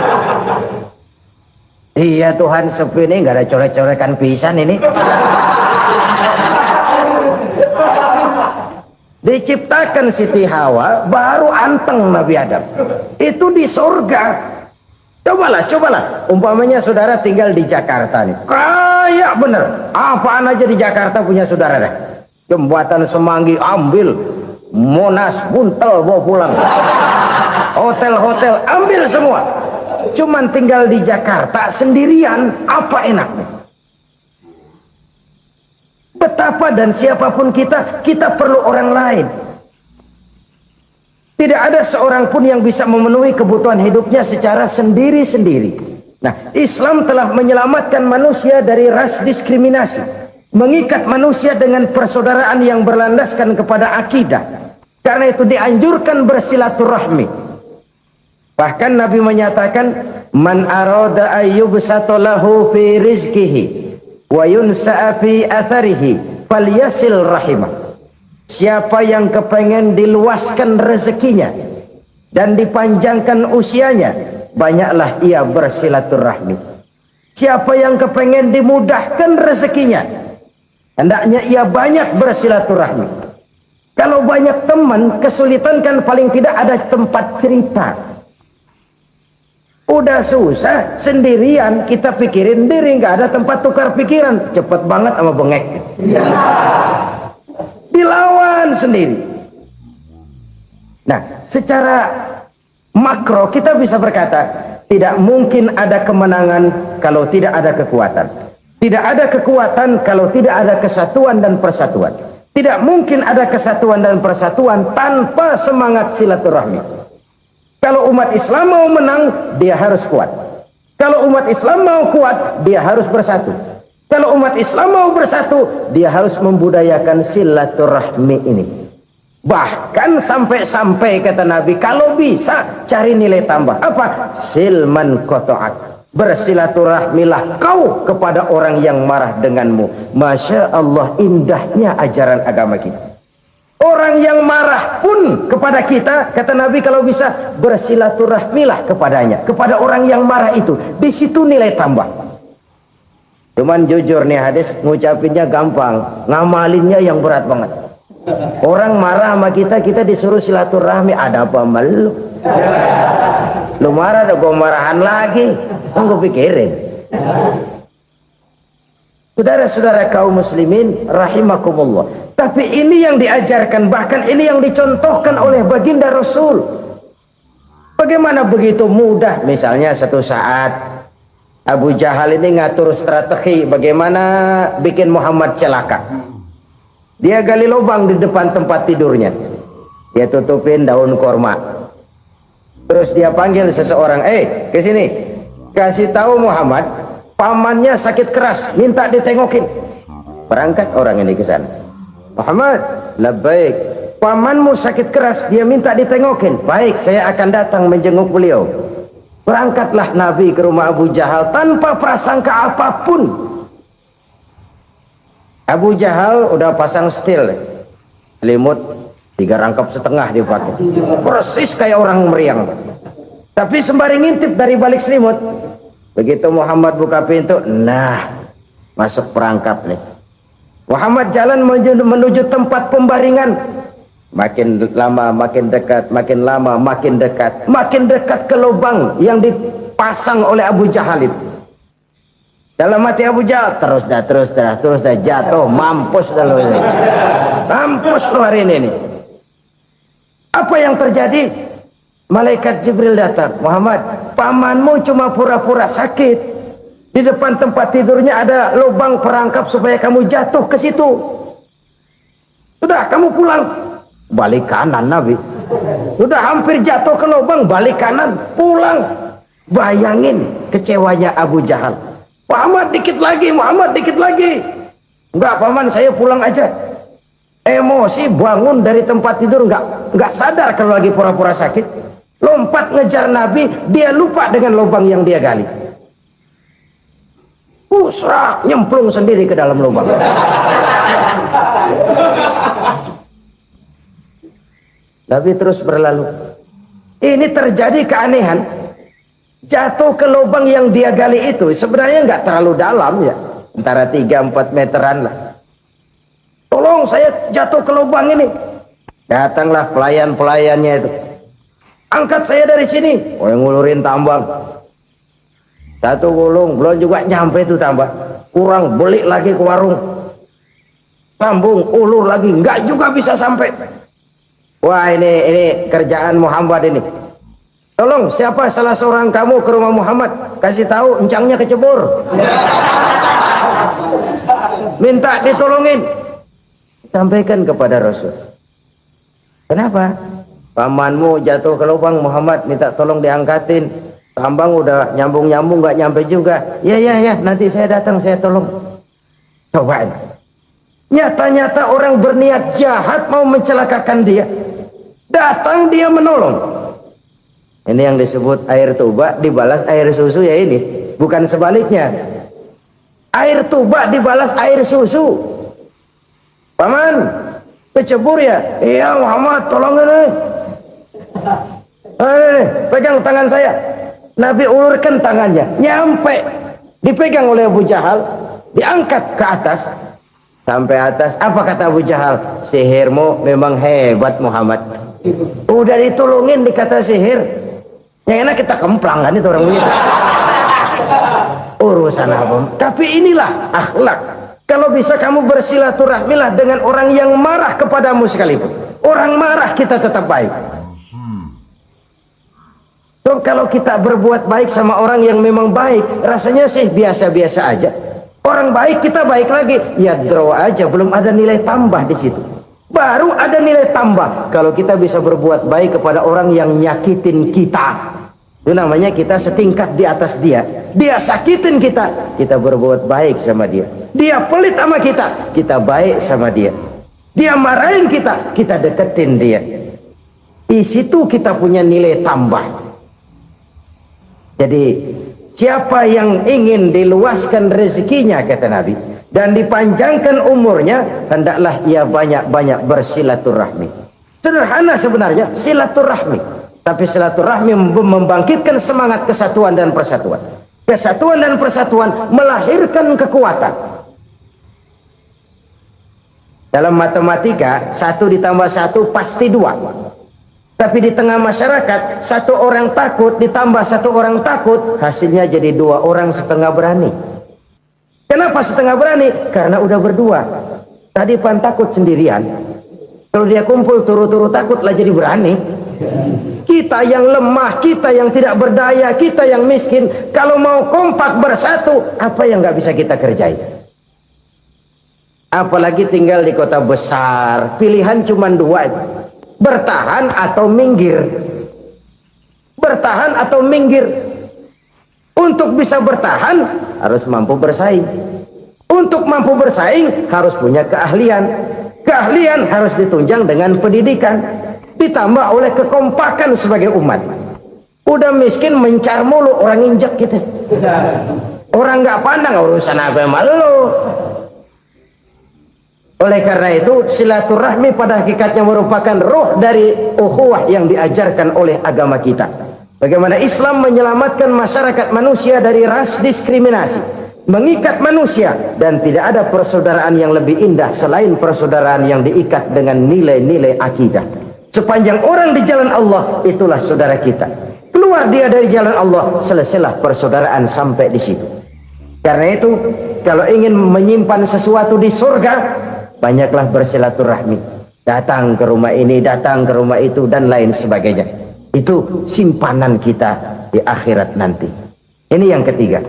iya Tuhan sepi ini nggak ada coret-coretan pisan ini. Diciptakan Siti Hawa baru anteng Nabi Adam. Itu di sorga. Cobalah. Umpamanya saudara tinggal di Jakarta nih, kayak bener. Apaan aja di Jakarta punya saudara dah. Jembatan Semanggi ambil, Monas buntel bawa pulang, hotel-hotel ambil semua. Cuman tinggal di Jakarta sendirian, apa enaknya? Betapa dan siapapun kita perlu orang lain. Tidak ada seorang pun yang bisa memenuhi kebutuhan hidupnya secara sendiri-sendiri. Nah, Islam telah menyelamatkan manusia dari ras diskriminasi, mengikat manusia dengan persaudaraan yang berlandaskan kepada akidah. Karena itu dianjurkan bersilaturahmi. Bahkan Nabi menyatakan, man arada ayyubsata lahu fi rizqihi wa yunsa'a fi atharihi falyasil rahimah. Siapa yang kepengen diluaskan rezekinya dan dipanjangkan usianya, banyaklah ia bersilaturahmi. Siapa yang kepengen dimudahkan rezekinya, hendaknya ia banyak bersilaturahmi. Kalau banyak teman, kesulitan kan paling tidak ada tempat cerita. Udah susah sendirian, kita pikirin diri, nggak ada tempat tukar pikiran. Cepet banget sama bengek. Dilawan sendiri. Nah, secara makro kita bisa berkata, tidak mungkin ada kemenangan kalau tidak ada kekuatan. Tidak ada kekuatan kalau tidak ada kesatuan dan persatuan. Tidak mungkin ada kesatuan dan persatuan tanpa semangat silaturahmi. Kalau umat Islam mau menang, dia harus kuat. Kalau umat Islam mau kuat, dia harus bersatu. Kalau umat Islam mau bersatu, dia harus membudayakan silaturahmi ini. Bahkan sampai-sampai kata Nabi, kalau bisa cari nilai tambah. Apa? Silman qata'ak. Bersilaturahmilah kau kepada orang yang marah denganmu. Masya Allah, indahnya ajaran agama kita. Orang yang marah pun kepada kita, kata Nabi, kalau bisa bersilaturahmilah kepadanya, kepada orang yang marah itu. Di situ nilai tambah. Cuman jujur nih hadis, ngucapinnya gampang, ngamalinnya yang berat banget. Orang marah sama kita, kita disuruh silaturahmi. Ada apa malu? Lu marah, ada gua marahan lagi. Tunggu pikirin. Saudara-saudara kaum muslimin rahimakumullah. Tapi ini yang diajarkan, bahkan ini yang dicontohkan oleh baginda Rasul. Bagaimana begitu mudah, misalnya satu saat Abu Jahal ini ngatur strategi bagaimana bikin Muhammad celaka. Dia gali lubang di depan tempat tidurnya. Dia tutupin daun korma. Terus dia panggil seseorang, ke sini. Kasih tahu Muhammad, pamannya sakit keras, minta ditengokin. Berangkat orang ini ke sana. Muhammad, labbaik. Pamanmu sakit keras, dia minta ditengokin. Baik, saya akan datang menjenguk beliau. Berangkatlah Nabi ke rumah Abu Jahal tanpa prasangka apapun. Abu Jahal udah pasang setil, selimut 3 rangkap setengah dipakai, persis kayak orang meriang. Tapi sembari ngintip dari balik selimut. Begitu Muhammad buka pintu, nah masuk perangkap nih. Muhammad jalan menuju tempat pembaringan. Makin lama makin dekat, makin lama makin dekat, makin dekat ke lubang yang dipasang oleh Abu Jahal itu. Dalam hati Abu Jahal, terus dah jatuh, mampus dah lo ini. Mampus lo hari ini nih. Apa yang terjadi? Malaikat Jibril datang. Muhammad, pamanmu cuma pura-pura sakit. Di depan tempat tidurnya ada lubang perangkap supaya kamu jatuh ke situ. Sudah, kamu pulang. Balik kanan Nabi. Sudah hampir jatuh ke lubang, balik kanan, pulang. Bayangin kecewanya Abu Jahal. Muhammad dikit lagi, Muhammad dikit lagi. Enggak paman, saya pulang aja. Emosi bangun dari tempat tidur, enggak sadar kalau lagi pura-pura sakit. Lompat ngejar Nabi, dia lupa dengan lubang yang dia gali. Usrak, nyemplung sendiri ke dalam lubang. Nabi terus berlalu. Ini terjadi keanehan. Jatuh ke lubang yang dia gali itu sebenarnya nggak terlalu dalam ya, antara 3-4 meteran lah. Tolong saya jatuh ke lubang ini. Datanglah pelayan-pelayannya itu. Angkat saya dari sini. Oh, yang ngulurin tambang. Satu gulung belum juga nyampe itu tambang. Kurang, beli lagi ke warung. Sambung, ulur lagi, nggak juga bisa sampai. Wah, ini kerjaan Muhammad ini. Tolong, siapa salah seorang kamu ke rumah Muhammad, kasih tahu encangnya kecebur. Minta ditolongin. Sampaikan kepada Rasul. Kenapa? Pamanmu jatuh ke lubang, Muhammad minta tolong diangkatin. Tambang udah nyambung-nyambung nggak nyampe juga. Ya, nanti saya datang, saya tolong. Cobain. Nyata-nyata orang berniat jahat mau mencelakakan dia. Datang dia menolong. Ini yang disebut air tuba dibalas air susu ya ini, bukan sebaliknya. Air tuba dibalas air susu. Paman, kecebur ya? Iya Muhammad, tolong ini. Pegang tangan saya. Nabi ulurkan tangannya, nyampe, dipegang oleh Abu Jahal, diangkat ke atas, sampai atas. Apa kata Abu Jahal? Sihirmu memang hebat Muhammad. Udah ditolongin dikata sihir, yang enak kita kemplang kan itu orang begitu. Urusan apa? Tapi inilah akhlak. Kalau bisa kamu bersilaturahmilah dengan orang yang marah kepadamu sekalipun. Orang marah kita tetap baik. So, kalau kita berbuat baik sama orang yang memang baik, rasanya sih biasa-biasa aja. Orang baik kita baik lagi, ya draw aja, belum ada nilai tambah di situ. Baru ada nilai tambah kalau kita bisa berbuat baik kepada orang yang nyakitin kita. Itu namanya kita setingkat di atas dia. Dia sakitin kita, kita berbuat baik sama dia. Dia pelit sama kita, kita baik sama dia. Dia marahin kita, kita deketin dia. Di situ kita punya nilai tambah. Jadi siapa yang ingin diluaskan rezekinya, kata Nabi, dan dipanjangkan umurnya, hendaklah ia banyak-banyak bersilaturahmi. Sederhana sebenarnya silaturahmi, tapi silaturahmi membangkitkan semangat kesatuan dan persatuan. Kesatuan dan persatuan melahirkan kekuatan. Dalam matematika 1 ditambah 1 pasti 2. Tapi di tengah masyarakat, 1 orang takut ditambah 1 orang takut, hasilnya jadi 2 orang setengah berani. Kenapa setengah berani? Karena udah berdua. Tadi pan takut sendirian. Kalau dia kumpul turu-turu takut lah jadi berani. Kita yang lemah, kita yang tidak berdaya, kita yang miskin, kalau mau kompak bersatu, apa yang nggak bisa kita kerjain? Apalagi tinggal di kota besar, pilihan cuma 2. Bertahan atau minggir. Bertahan atau minggir. Untuk bisa bertahan harus mampu bersaing. Untuk mampu bersaing harus punya keahlian. Keahlian harus ditunjang dengan pendidikan, ditambah oleh kekompakan sebagai umat. Udah miskin mencar mulu, orang injak kita. Orang nggak pandang urusan apa yang malu. Oleh karena itu, silaturahmi pada hakikatnya merupakan roh dari ukhuwah yang diajarkan oleh agama kita. Bagaimana Islam menyelamatkan masyarakat manusia dari ras diskriminasi, mengikat manusia, dan tidak ada persaudaraan yang lebih indah selain persaudaraan yang diikat dengan nilai-nilai akidah. Sepanjang orang di jalan Allah, itulah saudara kita. Keluar dia dari jalan Allah, selesailah persaudaraan sampai di situ. Karena itu, kalau ingin menyimpan sesuatu di surga, banyaklah bersilaturahmi. Datang ke rumah ini, datang ke rumah itu, dan lain sebagainya. Itu simpanan kita di akhirat nanti. Ini yang ketiga.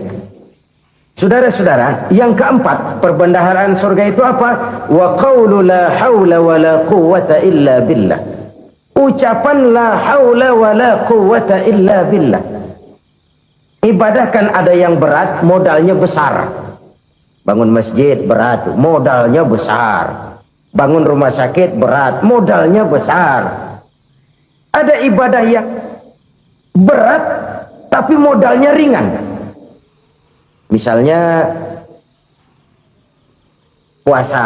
Saudara-saudara, yang keempat, perbendaharaan surga itu apa? Wa qawlu la hawla wa la quwwata illa billah. Ucapan la hawla wa la quwwata illa billah. Ibadah kan ada yang berat, modalnya besar. Bangun masjid berat, modalnya besar. Bangun rumah sakit berat, modalnya besar. Ada ibadah yang berat tapi modalnya ringan. Misalnya puasa.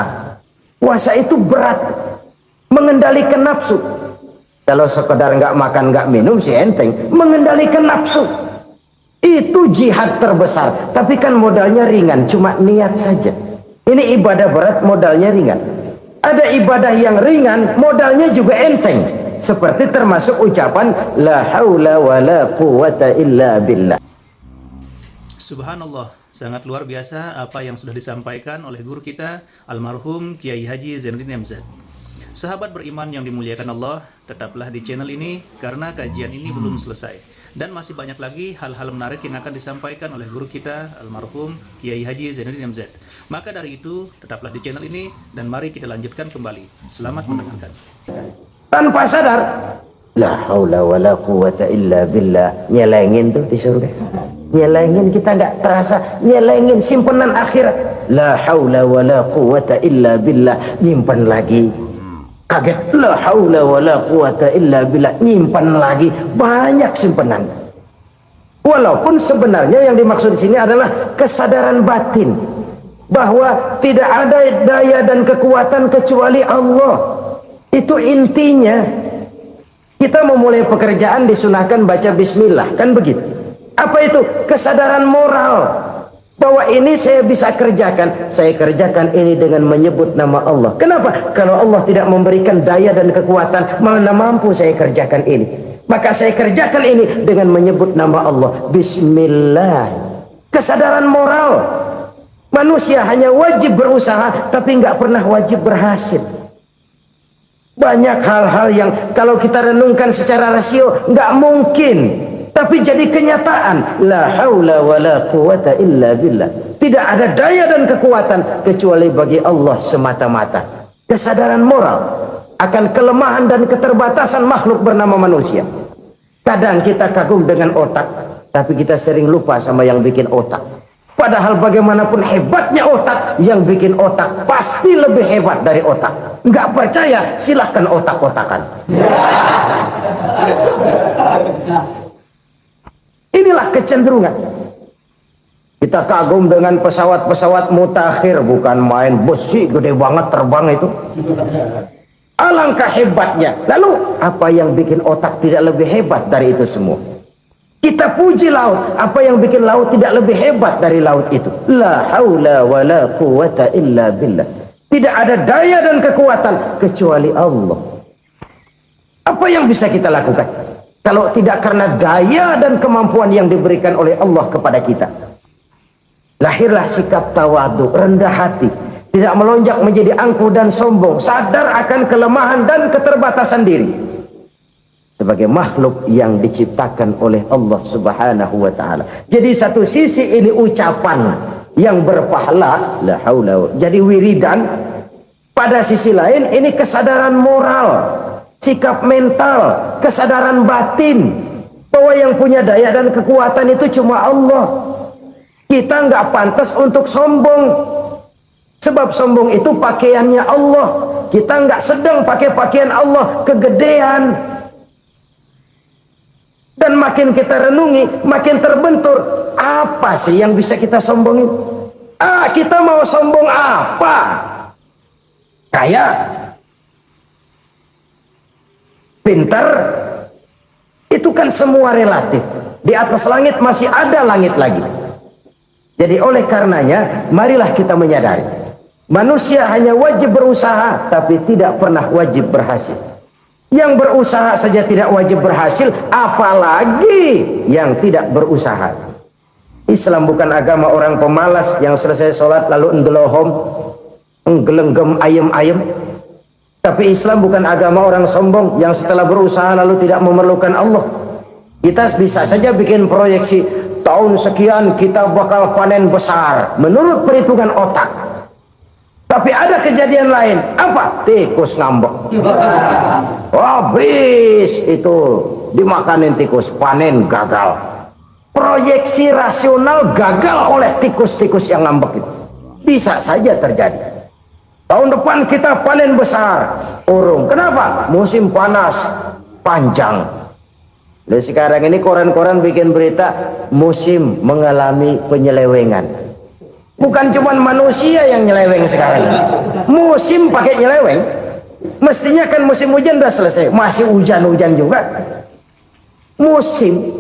Puasa itu berat, mengendalikan nafsu. Kalau sekedar nggak makan nggak minum sih enteng, mengendalikan nafsu. Itu jihad terbesar, tapi kan modalnya ringan, cuma niat saja. Ini ibadah berat, modalnya ringan. Ada ibadah yang ringan, modalnya juga enteng. Seperti termasuk ucapan la haula wa la quwwata illa billah. Subhanallah, sangat luar biasa apa yang sudah disampaikan oleh guru kita almarhum Kiai Haji Zainuddin MZ. Sahabat beriman yang dimuliakan Allah, tetaplah di channel ini karena kajian ini belum selesai. Dan masih banyak lagi hal-hal menarik yang akan disampaikan oleh guru kita almarhum Kiai Haji Zainuddin MZ. Maka dari itu, tetaplah di channel ini dan mari kita lanjutkan kembali. Selamat mendengarkan. Tanpa sadar, la haula wa la quwwata illa billah, nyelengin tuh di surga. Nyelengin, kita nggak terasa, nyelengin simpenan akhirat. La haula wa la quwwata illa billah, nyimpan lagi. Kaget, la haula wala quwata illa billah, nyimpan lagi, banyak simpanan. Walaupun sebenarnya yang dimaksud di sini adalah kesadaran batin bahwa tidak ada daya dan kekuatan kecuali Allah. Itu intinya. Kita memulai pekerjaan disunahkan baca bismillah, kan begitu? Apa itu? Kesadaran moral bahwa ini saya bisa kerjakan. Saya kerjakan ini dengan menyebut nama Allah. Kenapa? Kalau Allah tidak memberikan daya dan kekuatan, mana mampu saya kerjakan ini. Maka saya kerjakan ini dengan menyebut nama Allah. Bismillah. Kesadaran moral. Manusia hanya wajib berusaha, tapi nggak pernah wajib berhasil. Banyak hal-hal yang kalau kita renungkan secara rasio nggak mungkin, tapi jadi kenyataan. La haula wala quwata illa billah. Tidak ada daya dan kekuatan kecuali bagi Allah semata-mata. Kesadaran moral akan kelemahan dan keterbatasan makhluk bernama manusia. Kadang kita kagum dengan otak, tapi kita sering lupa sama yang bikin otak. Padahal bagaimanapun hebatnya otak, yang bikin otak pasti lebih hebat dari otak. Nggak percaya, silahkan otak-otakan. Inilah kecenderungan. Kita kagum dengan pesawat-pesawat mutakhir, bukan main, besi gede banget terbang itu. Alangkah hebatnya. Lalu apa yang bikin otak tidak lebih hebat dari itu semua? Kita puji laut, apa yang bikin laut tidak lebih hebat dari laut itu? La haula wala quwata illa billah. Tidak ada daya dan kekuatan kecuali Allah. Apa yang bisa kita lakukan kalau tidak karena daya dan kemampuan yang diberikan oleh Allah kepada kita? Lahirlah sikap tawadu, rendah hati, tidak melonjak menjadi angkuh dan sombong, sadar akan kelemahan dan keterbatasan diri sebagai makhluk yang diciptakan oleh Allah Subhanahu wa taala. Jadi satu sisi ini ucapan yang berpahala, la haula, jadi wiridan. Pada sisi lain ini kesadaran moral, sikap mental, kesadaran batin bahwa yang punya daya dan kekuatan itu cuma Allah. Kita nggak pantas untuk sombong, sebab sombong itu pakaiannya Allah. Kita nggak sedang pakai pakaian Allah, kegedean. Dan makin kita renungi, makin terbentur. Apa sih yang bisa kita sombongin? Kita mau sombong apa? Kaya? Pintar? Itu kan semua relatif. Di atas langit masih ada langit lagi. Jadi oleh karenanya, marilah kita menyadari. Manusia hanya wajib berusaha, tapi tidak pernah wajib berhasil. Yang berusaha saja tidak wajib berhasil, apalagi yang tidak berusaha. Islam bukan agama orang pemalas yang selesai sholat lalu endelohom, enggelenggem ayem-ayem. Tapi Islam bukan agama orang sombong yang setelah berusaha lalu tidak memerlukan Allah. Kita bisa saja bikin proyeksi, tahun sekian kita bakal panen besar menurut perhitungan otak. Tapi ada kejadian lain. Apa? Tikus ngambek. Habis itu dimakanin tikus, panen gagal. Proyeksi rasional gagal oleh tikus-tikus yang ngambek itu. Bisa saja terjadi. Tahun depan kita panen besar, urung. Kenapa? Musim panas panjang. Dan sekarang ini koran-koran bikin berita musim mengalami penyelewengan. Bukan cuma manusia yang nyeleweng sekarang. Musim pakai nyeleweng. Mestinya kan musim hujan udah selesai, masih hujan-hujan juga. Musim.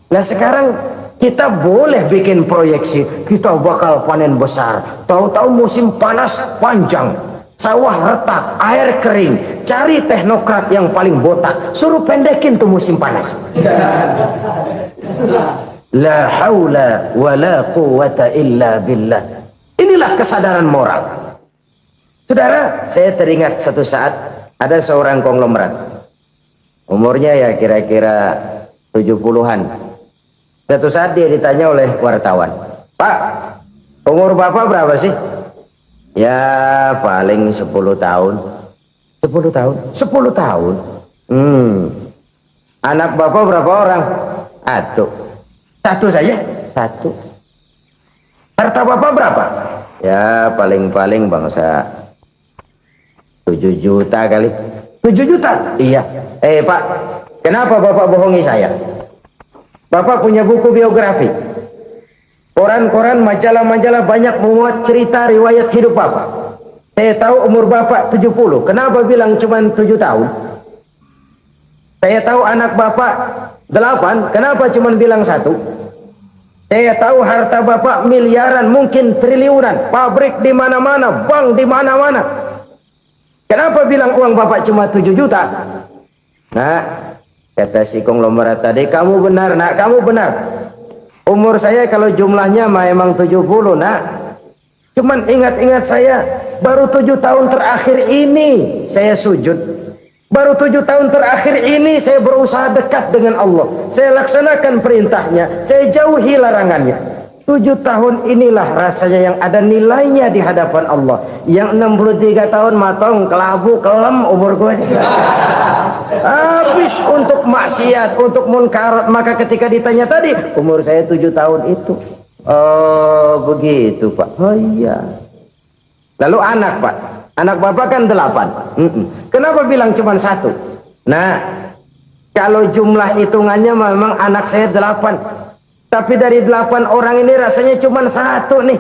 Nah sekarang kita boleh bikin proyeksi, kita bakal panen besar. Tahu-tahu musim panas panjang, sawah retak, air kering. Cari teknokrat yang paling botak, suruh pendekin tuh musim panas. La haula wala quwata illa billah. Inilah kesadaran moral. Saudara, saya teringat satu saat ada seorang konglomerat. Umurnya ya kira-kira 70-an. Satu saat dia ditanya oleh wartawan, "Pak, umur Bapak berapa sih?" "Ya paling 10 tahun." 10 tahun? 10 tahun? Anak Bapak berapa orang? Satu saja? Satu. Harta Bapak berapa? Ya paling-paling bangsa 7 juta kali. 7 juta? Iya. Pak, kenapa Bapak bohongi saya? Bapak punya buku biografi. Koran-koran, majalah-majalah banyak memuat cerita riwayat hidup Bapak. Saya tahu umur Bapak 70. Kenapa bilang cuma 7 tahun? Saya tahu anak Bapak 8. Kenapa cuma bilang 1? Saya tahu harta Bapak miliaran, mungkin triliunan. Pabrik di mana-mana, bank di mana-mana. Kenapa bilang uang Bapak cuma 7 juta? Nah, kata si konglomerat tadi, kamu benar nak, kamu benar. Umur saya kalau jumlahnya memang 70 nak. Cuman ingat-ingat saya, baru 7 tahun terakhir ini saya sujud. Baru 7 tahun terakhir ini saya berusaha dekat dengan Allah. Saya laksanakan perintahnya, saya jauhi larangannya. 7 tahun inilah rasanya yang ada nilainya di hadapan Allah. Yang 63 tahun matong, kelabu, kelem umur gue. Habis untuk maksiat, untuk munkarat. Maka ketika ditanya tadi, umur saya 7 tahun itu. Oh begitu Pak. Oh iya. Lalu anak Pak, anak Bapak kan 8. Kenapa bilang cuma 1? Nah, kalau jumlah hitungannya memang anak saya 8. Tapi dari 8 orang ini rasanya cuma 1 nih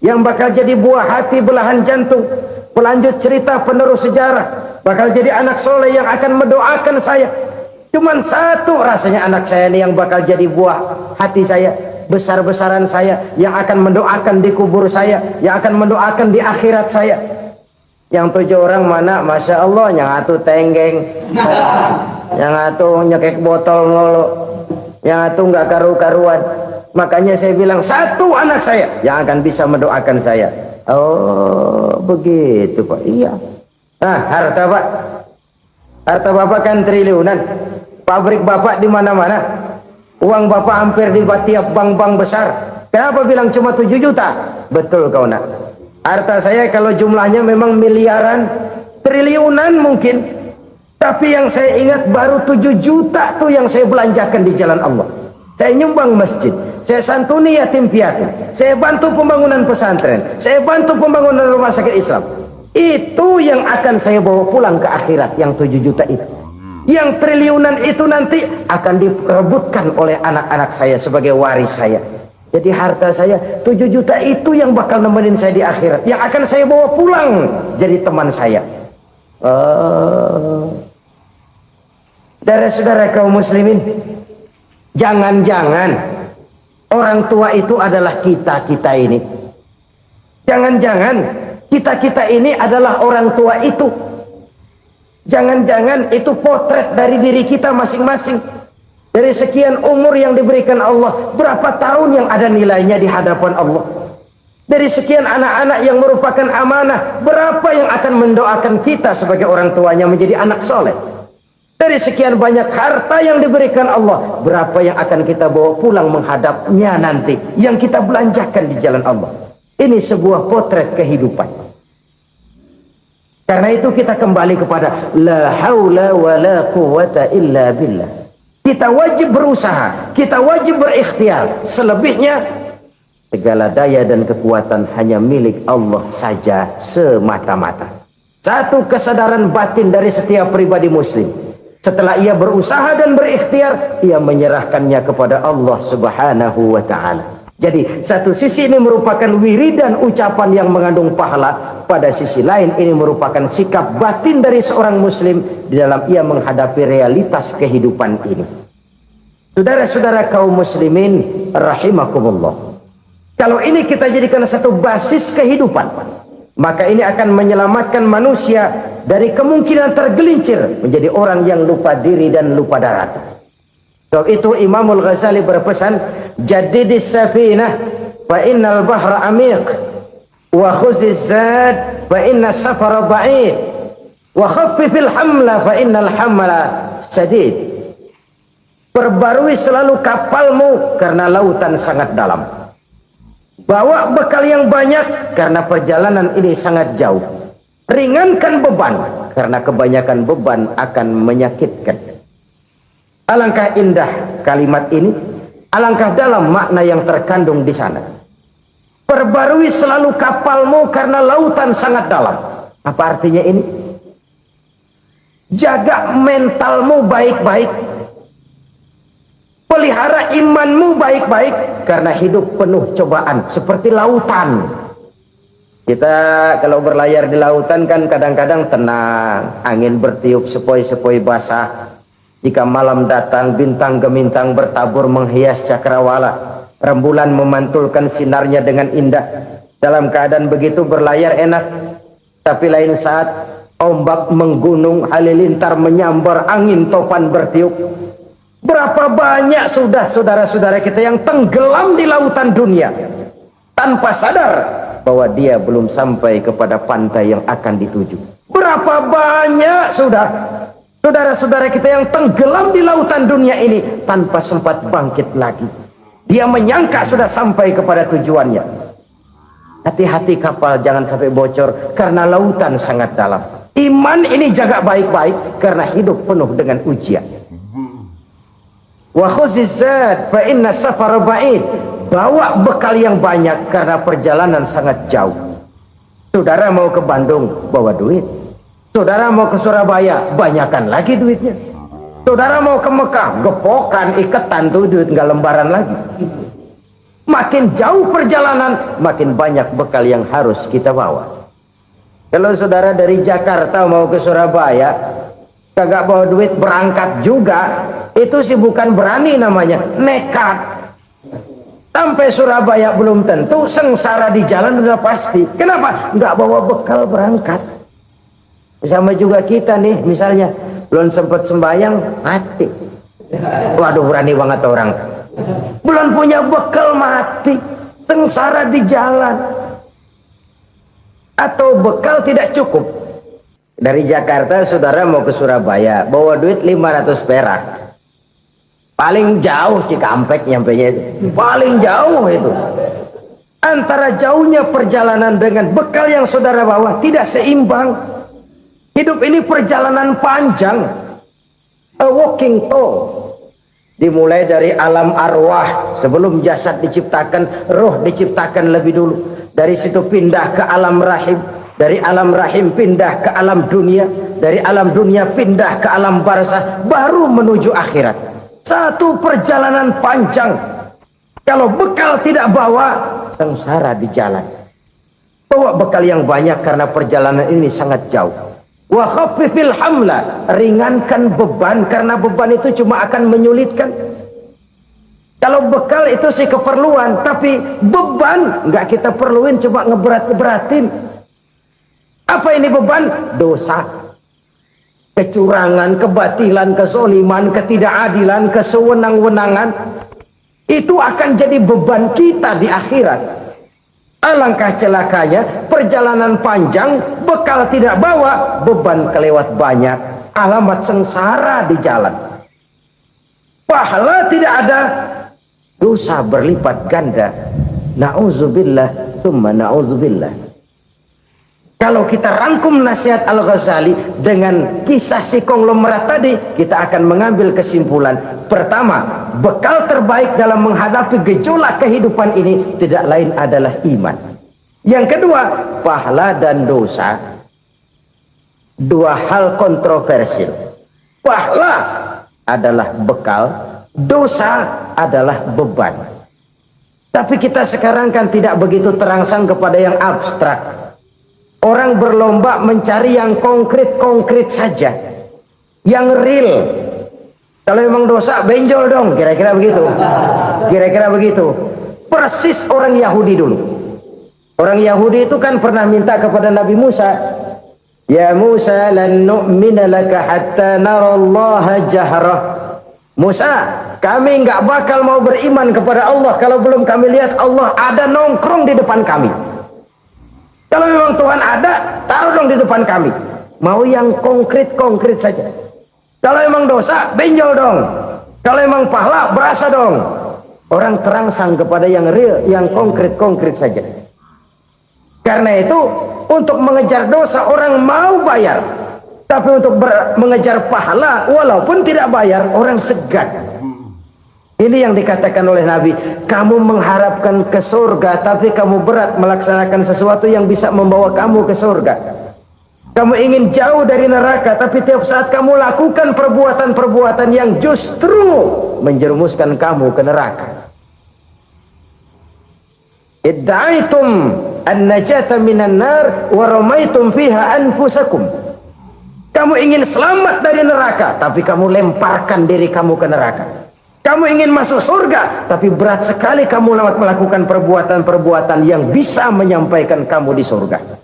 yang bakal jadi buah hati, belahan jantung, pelanjut cerita, penerus sejarah, bakal jadi anak soleh yang akan mendoakan saya. Cuma 1 rasanya anak saya ini yang bakal jadi buah hati saya, besar-besaran saya, yang akan mendoakan di kubur saya, yang akan mendoakan di akhirat saya. Yang 7 orang mana? Masya Allah, yang 1 tenggeng, yang 1 nyekek botol mulu, yang 1 nggak karu-karuan. Makanya saya bilang 1 anak saya yang akan bisa mendoakan saya. Oh begitu Pak. Iya. Nah, harta Pak, harta Bapak kan triliunan. Pabrik Bapak di mana-mana. Uang Bapak hampir di tiap bank-bank besar. Kenapa bilang cuma 7 juta? Betul kau nak. Harta saya kalau jumlahnya memang miliaran, triliunan mungkin. Tapi yang saya ingat baru 7 juta tuh yang saya belanjakan di jalan Allah. Saya nyumbang masjid, saya santuni yatim piatu, saya bantu pembangunan pesantren, saya bantu pembangunan rumah sakit Islam. Itu yang akan saya bawa pulang ke akhirat, yang 7 juta itu. Yang triliunan itu nanti akan diperebutkan oleh anak-anak saya sebagai waris saya. Jadi harta saya 7 juta itu yang bakal nemenin saya di akhirat, yang akan saya bawa pulang jadi teman saya. Saudara-saudara kaum muslimin, jangan-jangan orang tua itu adalah kita-kita ini. Jangan-jangan kita-kita ini adalah orang tua itu. Jangan-jangan itu potret dari diri kita masing-masing. Dari sekian umur yang diberikan Allah, berapa tahun yang ada nilainya di hadapan Allah? Dari sekian anak-anak yang merupakan amanah, berapa yang akan mendoakan kita sebagai orang tuanya menjadi anak soleh? Dari sekian banyak harta yang diberikan Allah, berapa yang akan kita bawa pulang menghadapnya nanti, yang kita belanjakan di jalan Allah? Ini sebuah potret kehidupan. Karena itu kita kembali kepada la haula wa la quwwata illa billah. Kita wajib berusaha, kita wajib berikhtiar. Selebihnya segala daya dan kekuatan hanya milik Allah saja semata-mata. Satu kesadaran batin dari setiap pribadi muslim. Setelah ia berusaha dan berikhtiar, ia menyerahkannya kepada Allah Subhanahu wa ta'ala. Jadi satu sisi ini merupakan wiridan ucapan yang mengandung pahala. Pada sisi lain ini merupakan sikap batin dari seorang muslim di dalam ia menghadapi realitas kehidupan ini. Saudara-saudara kaum muslimin rahimakumullah. Kalau ini kita jadikan satu basis kehidupan, maka ini akan menyelamatkan manusia dari kemungkinan tergelincir menjadi orang yang lupa diri dan lupa darat. Sebab itu Imamul Ghazali berpesan, jadidis safinah fa innal bahra amiq wa khuziz zad fa inna safara ba'id wa khaffifil hamla fa innal hamla sadid. Perbarui selalu kapalmu karena lautan sangat dalam. Bawa bekal yang banyak karena perjalanan ini sangat jauh. Ringankan beban karena kebanyakan beban akan menyakitkan. Alangkah indah kalimat ini, alangkah dalam makna yang terkandung di sana. Perbarui selalu kapalmu karena lautan sangat dalam. Apa artinya ini? Jaga mentalmu baik-baik. Pelihara imanmu baik-baik, karena hidup penuh cobaan seperti lautan. Kita kalau berlayar di lautan kan kadang-kadang tenang, angin bertiup sepoi-sepoi basah. Jika malam datang, bintang gemintang bertabur menghias cakrawala. Rembulan memantulkan sinarnya dengan indah. Dalam keadaan begitu berlayar enak. Tapi lain saat ombak menggunung, halilintar menyambar, angin topan bertiup. Berapa banyak sudah saudara-saudara kita yang tenggelam di lautan dunia tanpa sadar bahwa dia belum sampai kepada pantai yang akan dituju. Berapa banyak sudah saudara-saudara kita yang tenggelam di lautan dunia ini tanpa sempat bangkit lagi. Dia menyangka sudah sampai kepada tujuannya. Hati-hati kapal jangan sampai bocor karena lautan sangat dalam. Iman ini jaga baik-baik karena hidup penuh dengan ujian. Wa khuzizat fa inna safara ba'id. Bawa bekal yang banyak karena perjalanan sangat jauh. Saudara mau ke Bandung, bawa duit. Saudara mau ke Surabaya, banyakan lagi duitnya. Saudara mau ke Mekah, gepokan, iketan tuh duit nggak lembaran lagi. Makin jauh perjalanan, makin banyak bekal yang harus kita bawa. Kalau saudara dari Jakarta mau ke Surabaya, kagak bawa duit berangkat juga, itu sih bukan berani namanya, nekat. Sampai Surabaya belum tentu, sengsara di jalan udah pasti. Kenapa? Nggak bawa bekal berangkat. Sama juga kita nih, misalnya belum sempat sembahyang, mati. Waduh, berani banget orang. Belum punya bekal, mati. Sengsara di jalan. Atau bekal tidak cukup. Dari Jakarta saudara mau ke Surabaya, bawa duit 500 perak. Paling jauh Cikampek nyampenya itu. Paling jauh itu. Antara jauhnya perjalanan dengan bekal yang saudara bawa tidak seimbang. Hidup ini perjalanan panjang. A walking tour. Dimulai dari alam arwah. Sebelum jasad diciptakan, roh diciptakan lebih dulu. Dari situ pindah ke alam rahim. Dari alam rahim pindah ke alam dunia. Dari alam dunia pindah ke alam barzah. Baru menuju akhirat. Satu perjalanan panjang. Kalau bekal tidak bawa, sengsara di jalan. Bawa bekal yang banyak karena perjalanan ini sangat jauh. Wa khaffifil hamla, ringankan beban karena beban itu cuma akan menyulitkan. Kalau bekal itu sih keperluan, tapi beban nggak kita perluin, cuma ngeberat-beratin. Apa ini beban? Dosa. Kecurangan, kebatilan, kezoliman, ketidakadilan, kesewenang-wenangan. Itu akan jadi beban kita di akhirat. Alangkah celakanya, perjalanan panjang, bekal tidak bawa, beban kelewat banyak, alamat sengsara di jalan. Pahala tidak ada, dosa berlipat ganda. Na'udzubillah, summa na'udzubillah. Kalau kita rangkum nasihat Al-Ghazali dengan kisah si konglomerat tadi, kita akan mengambil kesimpulan. Pertama, bekal terbaik dalam menghadapi gejolak kehidupan ini tidak lain adalah iman. Yang kedua, pahala dan dosa. Dua hal kontroversial. Pahala adalah bekal, dosa adalah beban. Tapi kita sekarang kan tidak begitu terangsang kepada yang abstrak. Orang berlomba mencari yang konkret-konkret saja, yang real. Kalau memang dosa, benjol dong, kira-kira begitu. Kira-kira begitu. Persis orang Yahudi dulu. Orang Yahudi itu kan pernah minta kepada Nabi Musa, Ya Musa, lan nu'mina laka hatta narallaha jahrah. Musa, kami nggak bakal mau beriman kepada Allah kalau belum kami lihat Allah ada nongkrong di depan kami. Kalau memang Tuhan ada, taruh dong di depan kami. Mau yang konkret-konkret saja. Kalau memang dosa, benjol dong. Kalau memang pahala, berasa dong. Orang terangsang kepada yang real, yang konkret-konkret saja. Karena itu, untuk mengejar dosa, orang mau bayar. Tapi untuk mengejar pahala, walaupun tidak bayar, orang segan. Ini yang dikatakan oleh Nabi, kamu mengharapkan ke surga, tapi kamu berat melaksanakan sesuatu yang bisa membawa kamu ke surga. Kamu ingin jauh dari neraka, tapi tiap saat kamu lakukan perbuatan-perbuatan yang justru menjerumuskan kamu ke neraka. Idda'aitum an-najata minan nar wa ramaitum fiha anfusakum. Kamu ingin selamat dari neraka, tapi kamu lemparkan diri kamu ke neraka. Kamu ingin masuk surga, tapi berat sekali kamu melakukan perbuatan-perbuatan yang bisa menyampaikan kamu di surga.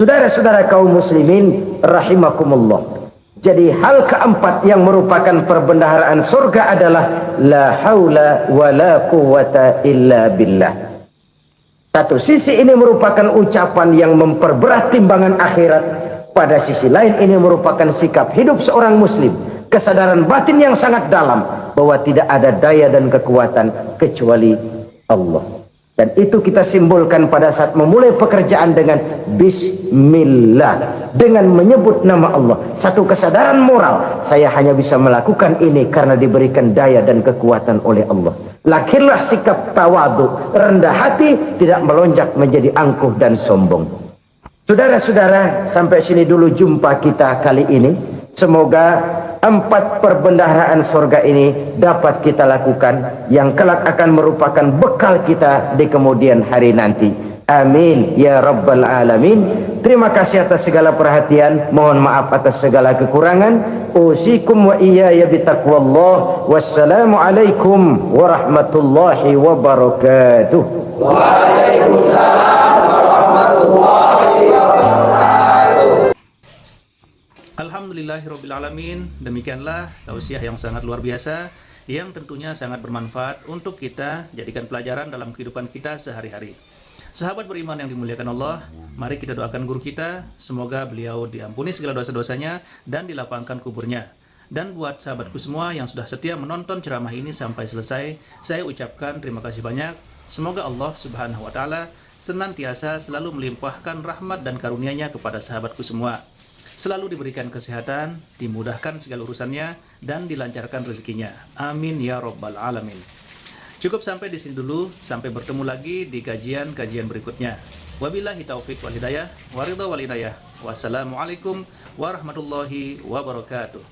Saudara-saudara kaum muslimin rahimakumullah. Jadi hal keempat yang merupakan perbendaharaan surga adalah la haula wa la quwwata illa billah. Satu sisi ini merupakan ucapan yang memperberat timbangan akhirat. Pada sisi lain ini merupakan sikap hidup seorang muslim. Kesadaran batin yang sangat dalam bahwa tidak ada daya dan kekuatan kecuali Allah. Dan itu kita simbolkan pada saat memulai pekerjaan dengan Bismillah, dengan menyebut nama Allah. Satu kesadaran moral, saya hanya bisa melakukan ini karena diberikan daya dan kekuatan oleh Allah. Lahirlah sikap tawadu, rendah hati, tidak melonjak menjadi angkuh dan sombong. Saudara-saudara, sampai sini dulu jumpa kita kali ini. Semoga 4 perbendaharaan surga ini dapat kita lakukan, yang kelak akan merupakan bekal kita di kemudian hari nanti. Amin ya rabbal alamin. Terima kasih atas segala perhatian, mohon maaf atas segala kekurangan. Usikum wa iyaya bitaqwallah. Wassalamu alaikum warahmatullahi wabarakatuh. Waalaikumsalam warahmatullahi wabarakatuh. Alhamdulillahirrabbilalamin. Demikianlah tausiah yang sangat luar biasa, yang tentunya sangat bermanfaat untuk kita jadikan pelajaran dalam kehidupan kita sehari-hari. Sahabat beriman yang dimuliakan Allah, mari kita doakan guru kita, semoga beliau diampuni segala dosa-dosanya dan dilapangkan kuburnya. Dan buat sahabatku semua yang sudah setia menonton ceramah ini sampai selesai, saya ucapkan terima kasih banyak. Semoga Allah Subhanahu wa Ta'ala senantiasa selalu melimpahkan rahmat dan karunia-Nya kepada sahabatku semua. Selalu diberikan kesehatan, dimudahkan segala urusannya, dan dilancarkan rezekinya. Amin ya rabbal alamin. Cukup sampai di sini dulu, sampai bertemu lagi di kajian-kajian berikutnya. Wabillahi taufiq wal hidayah, waridha wal hidayah. Wassalamualaikum warahmatullahi wabarakatuh.